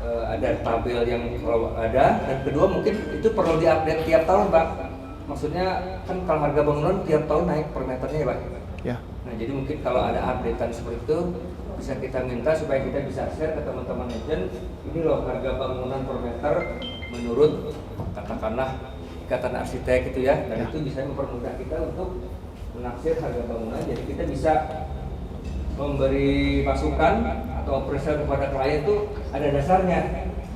ada tabel yang kalau ada, dan kedua mungkin itu perlu diupdate tiap tahun, Pak. Maksudnya kan kalau harga bangunan tiap tahun naik per meternya ya, Pak. Ya. Nah, jadi mungkin kalau ada updatean seperti itu bisa kita minta supaya kita bisa share ke teman-teman agent, ini loh harga bangunan per meter menurut katakanlah Ikatan Arsitek gitu ya, dan itu bisa mempermudah kita untuk menaksir harga bangunan. Jadi kita bisa memberi masukan atau appraisal kepada klien itu ada dasarnya,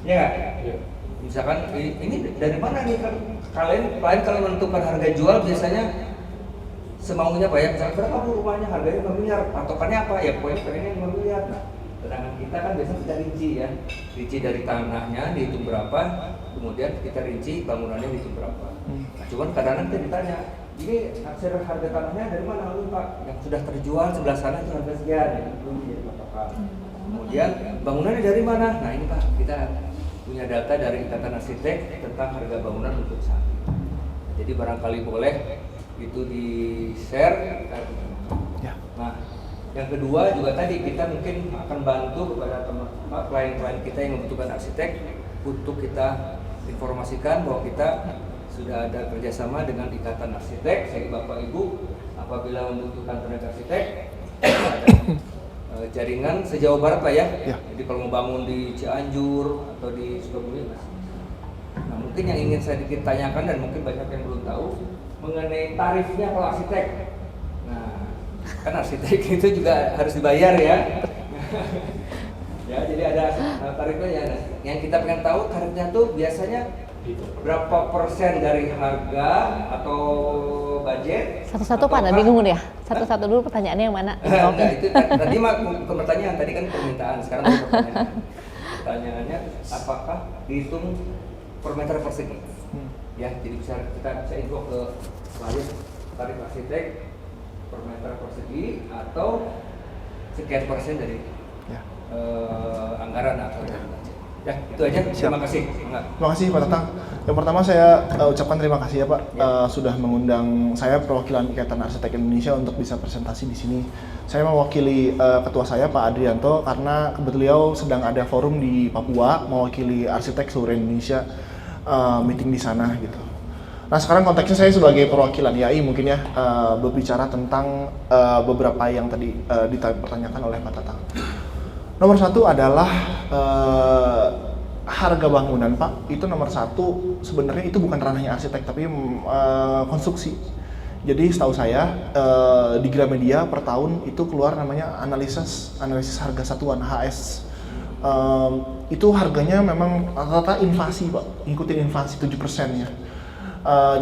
ya nggak? Iya. Misalkan ini dari mana nih kan klien kalau menentukan harga jual biasanya semaunya Pak ya, misalkan berapa Bu rumahnya, harganya 5 miliar, patokannya apa ya, pokoknya pengennya 5 miliar. Nah, sedangkan kita kan biasanya kita rinci ya, rinci dari tanahnya dihitung berapa, kemudian kita rinci bangunannya dihitung berapa. Nah, cuman kadang-kadang kita ditanya, ini naksir harga tanahnya dari mana lu Pak? Yang sudah terjual sebelah sana itu harga sekian, ya, itu jadi patokan. Kemudian bangunannya dari mana? Nah ini Pak, kita punya data dari Ikatan Arsitek tentang harga bangunan untuk saat ini. Jadi barangkali boleh itu di share. Ya. Nah, yang kedua juga tadi kita mungkin akan bantu kepada teman-teman klien-klien kita yang membutuhkan arsitek untuk kita informasikan bahwa kita sudah ada kerjasama dengan Ikatan Arsitek. Jadi Bapak Ibu apabila membutuhkan tenaga arsitek ada jaringan sejauh barat Pak ya. Ya. Jadi kalau mau bangun di Cianjur atau di Sukabumi masih. Nah mungkin yang ingin saya sedikit tanyakan dan mungkin banyak yang belum tahu mengenai tarifnya kalau arsitek. Nah kan arsitek itu juga harus dibayar ya. Ya jadi ada tarifnya ya. Yang kita pengen tahu tarifnya tuh biasanya berapa persen dari harga atau budget? Satu-satu Pak, bingung ya. Satu-satu dulu pertanyaannya yang mana? Nah, itu tadi mah bukan pertanyaan, tadi kan permintaan. Sekarang baru pertanyaan. Pertanyaannya, apakah dihitung per meter persegi? Ya, jadi kita bisa info ke klien tarif arsitek per meter persegi atau sekian persen dari anggaran atau dari budget. Ya, itu aja. Terima kasih. Terima kasih Pak Tatang. Yang pertama saya ucapkan terima kasih ya Pak sudah mengundang saya perwakilan Ikatan Arsitek Indonesia untuk bisa presentasi di sini. Saya mewakili ketua saya Pak Adrianto karena beliau sedang ada forum di Papua mewakili arsitek seluruh Indonesia meeting di sana gitu. Nah sekarang konteksnya saya sebagai perwakilan IAI mungkin ya berbicara tentang beberapa yang tadi dipertanyakan oleh Pak Tatang. Nomor satu adalah harga bangunan Pak, itu nomor satu sebenarnya itu bukan ranahnya arsitek tapi konstruksi. Jadi setahu saya di Gramedia per tahun itu keluar namanya analisis harga satuan HS. Itu harganya memang rata-rata inflasi Pak, ngikutin inflasi 7% ya.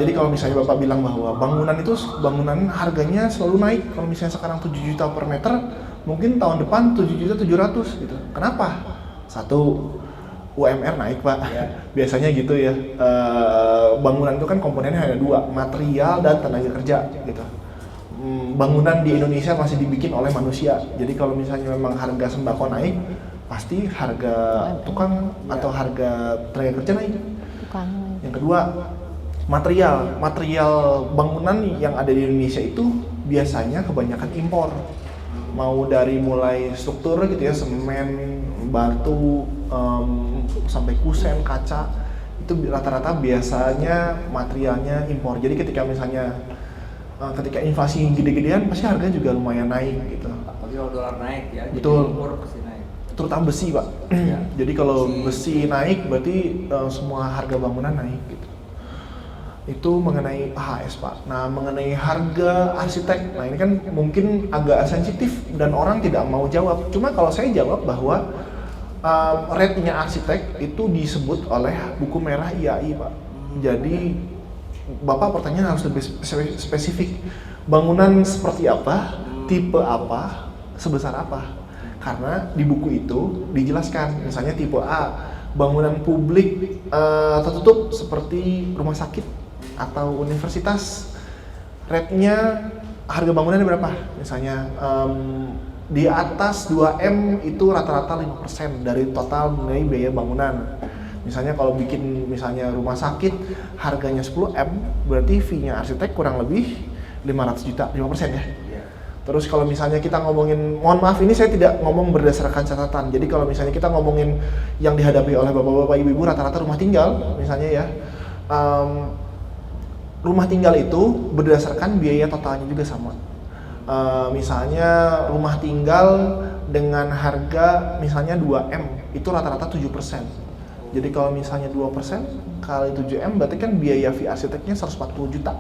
Jadi kalau misalnya Bapak bilang bahwa bangunan harganya selalu naik, kalau misalnya sekarang 7 juta per meter, mungkin tahun depan 7.700.000 gitu. Kenapa? Satu, UMR naik Pak, biasanya gitu ya. Bangunan itu kan komponennya ada dua, material dan tenaga kerja gitu. Bangunan di Indonesia masih dibikin oleh manusia, jadi kalau misalnya memang harga sembako naik, pasti harga tukang atau harga tenaga kerja naik. Yang kedua, material bangunan yang ada di Indonesia itu biasanya kebanyakan impor. Mau dari mulai struktur gitu ya, semen, batu, sampai kusen, kaca, itu rata-rata biasanya materialnya impor. Jadi ketika misalnya ketika inflasi gede-gedean pasti harganya juga lumayan naik gitu. Apalagi kalau dolar naik ya, betul. Jadi impor pasti naik. Terutama besi Pak. Ya. Jadi kalau besi naik berarti semua harga bangunan naik gitu. Itu mengenai HS Pak. Nah mengenai harga arsitek, nah ini kan mungkin agak sensitif dan orang tidak mau jawab. Cuma kalau saya jawab bahwa rate-nya arsitek itu disebut oleh buku merah IAI Pak. Jadi Bapak pertanyaan harus lebih spesifik. Bangunan seperti apa, tipe apa, sebesar apa? Karena di buku itu dijelaskan, misalnya tipe A, bangunan publik tertutup seperti rumah sakit atau universitas, rate-nya harga bangunannya berapa? Misalnya di atas 2M itu rata-rata 5% dari total nilai biaya bangunan. Misalnya kalau bikin misalnya rumah sakit harganya 10M, berarti fee-nya arsitek kurang lebih 500 juta, 5% ya. Terus kalau misalnya kita ngomongin, mohon maaf ini saya tidak ngomong berdasarkan catatan. Jadi kalau misalnya kita ngomongin yang dihadapi oleh bapak-bapak, ibu-ibu rata-rata rumah tinggal, misalnya ya, rumah tinggal itu berdasarkan biaya totalnya juga sama. Misalnya rumah tinggal dengan harga misalnya 2M itu rata-rata 7%. Jadi kalau misalnya 2% kali 7M berarti kan biaya fee arsiteknya 140 juta.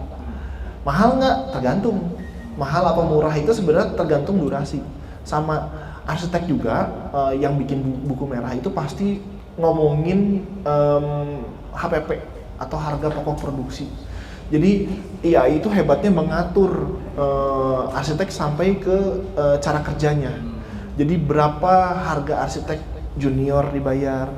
Mahal nggak? Tergantung. Mahal apa murah itu sebenarnya tergantung durasi. Sama arsitek juga yang bikin buku merah itu pasti ngomongin HPP atau harga pokok produksi. Jadi iya itu hebatnya mengatur arsitek sampai ke cara kerjanya. Jadi berapa harga arsitek junior dibayar,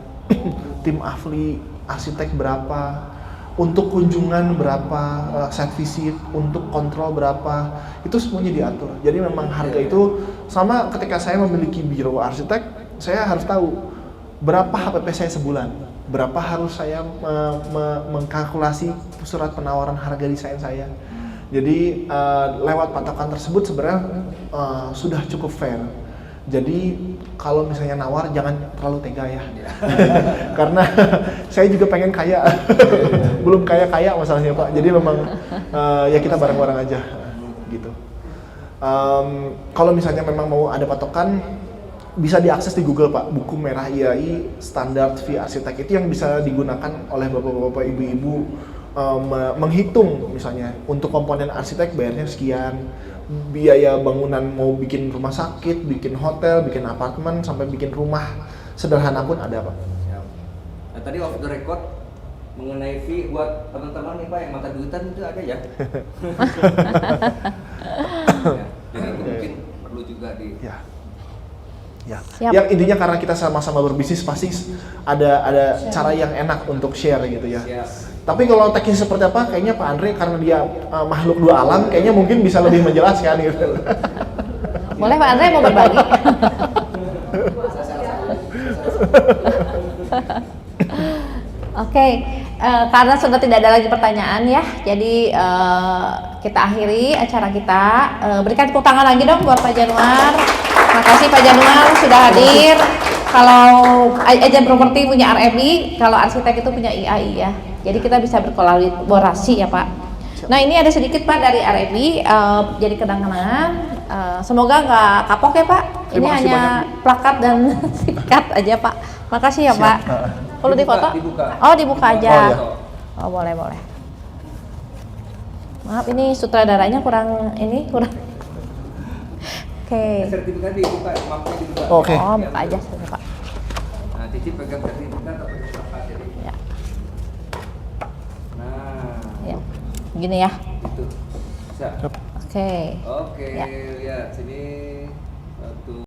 tim ahli arsitek berapa, untuk kunjungan berapa, set visit, untuk kontrol berapa, itu semuanya diatur. Jadi memang harga itu sama ketika saya memiliki biro arsitek, saya harus tahu berapa HPP saya sebulan, berapa harus saya mengkalkulasi surat penawaran harga desain saya. Jadi lewat patokan tersebut sebenarnya sudah cukup fair. Jadi kalau misalnya nawar jangan terlalu tega ya, karena saya juga pengen kaya, belum kaya masalahnya Pak. Jadi memang ya kita bareng-bareng aja gitu. Kalau misalnya memang mau ada patokan, bisa diakses di Google Pak, buku merah IAI standar fee arsitek itu yang bisa digunakan oleh bapak-bapak, ibu-ibu menghitung misalnya untuk komponen arsitek bayarnya sekian. Biaya bangunan mau bikin rumah sakit, bikin hotel, bikin apartemen, sampai bikin rumah sederhana pun ada Pak. Nah tadi off the record mengenai fee buat teman-teman nih Pak yang mata duitan itu ada ya. Ya, jadi itu mungkin perlu juga di. Ya. Siap. Yang intinya karena kita sama-sama berbisnis pasti ada cara yang enak untuk share gitu ya. Siap. Tapi kalau teknis seperti apa, kayaknya Pak Andre karena dia makhluk dua alam, kayaknya mungkin bisa lebih menjelaskan gitu. Boleh Pak Andre mau berbagi? Oke, karena sudah tidak ada lagi pertanyaan ya, jadi kita akhiri acara kita. Berikan tepuk tangan lagi dong buat Pak Januar. Makasih Pak Januar sudah hadir. Kalau agen properti punya RMI, kalau arsitek itu punya IAI ya. Jadi kita bisa berkolaborasi ya Pak. Nah ini ada sedikit Pak dari RMI, jadi kenang-kenangan. Semoga nggak kapok ya Pak. Ini Terima kasih hanya banyak. plakat dan sikat aja Pak. Makasih ya Pak. Perlu difoto? Dibuka. Oh dibuka aja. Oh, ya. Oh boleh. Maaf ini sutradaranya kurang. Oke. Sertifikat dibuka, mapnya dibuka. Oke. Oh buka aja saja Pak. Nah, Cici pegang sertifikat atau pegang plakat jadi. Ya. Nah, Ya. Gini ya. itu. Bisa. Oke. Oke, Ya. lihat sini. 1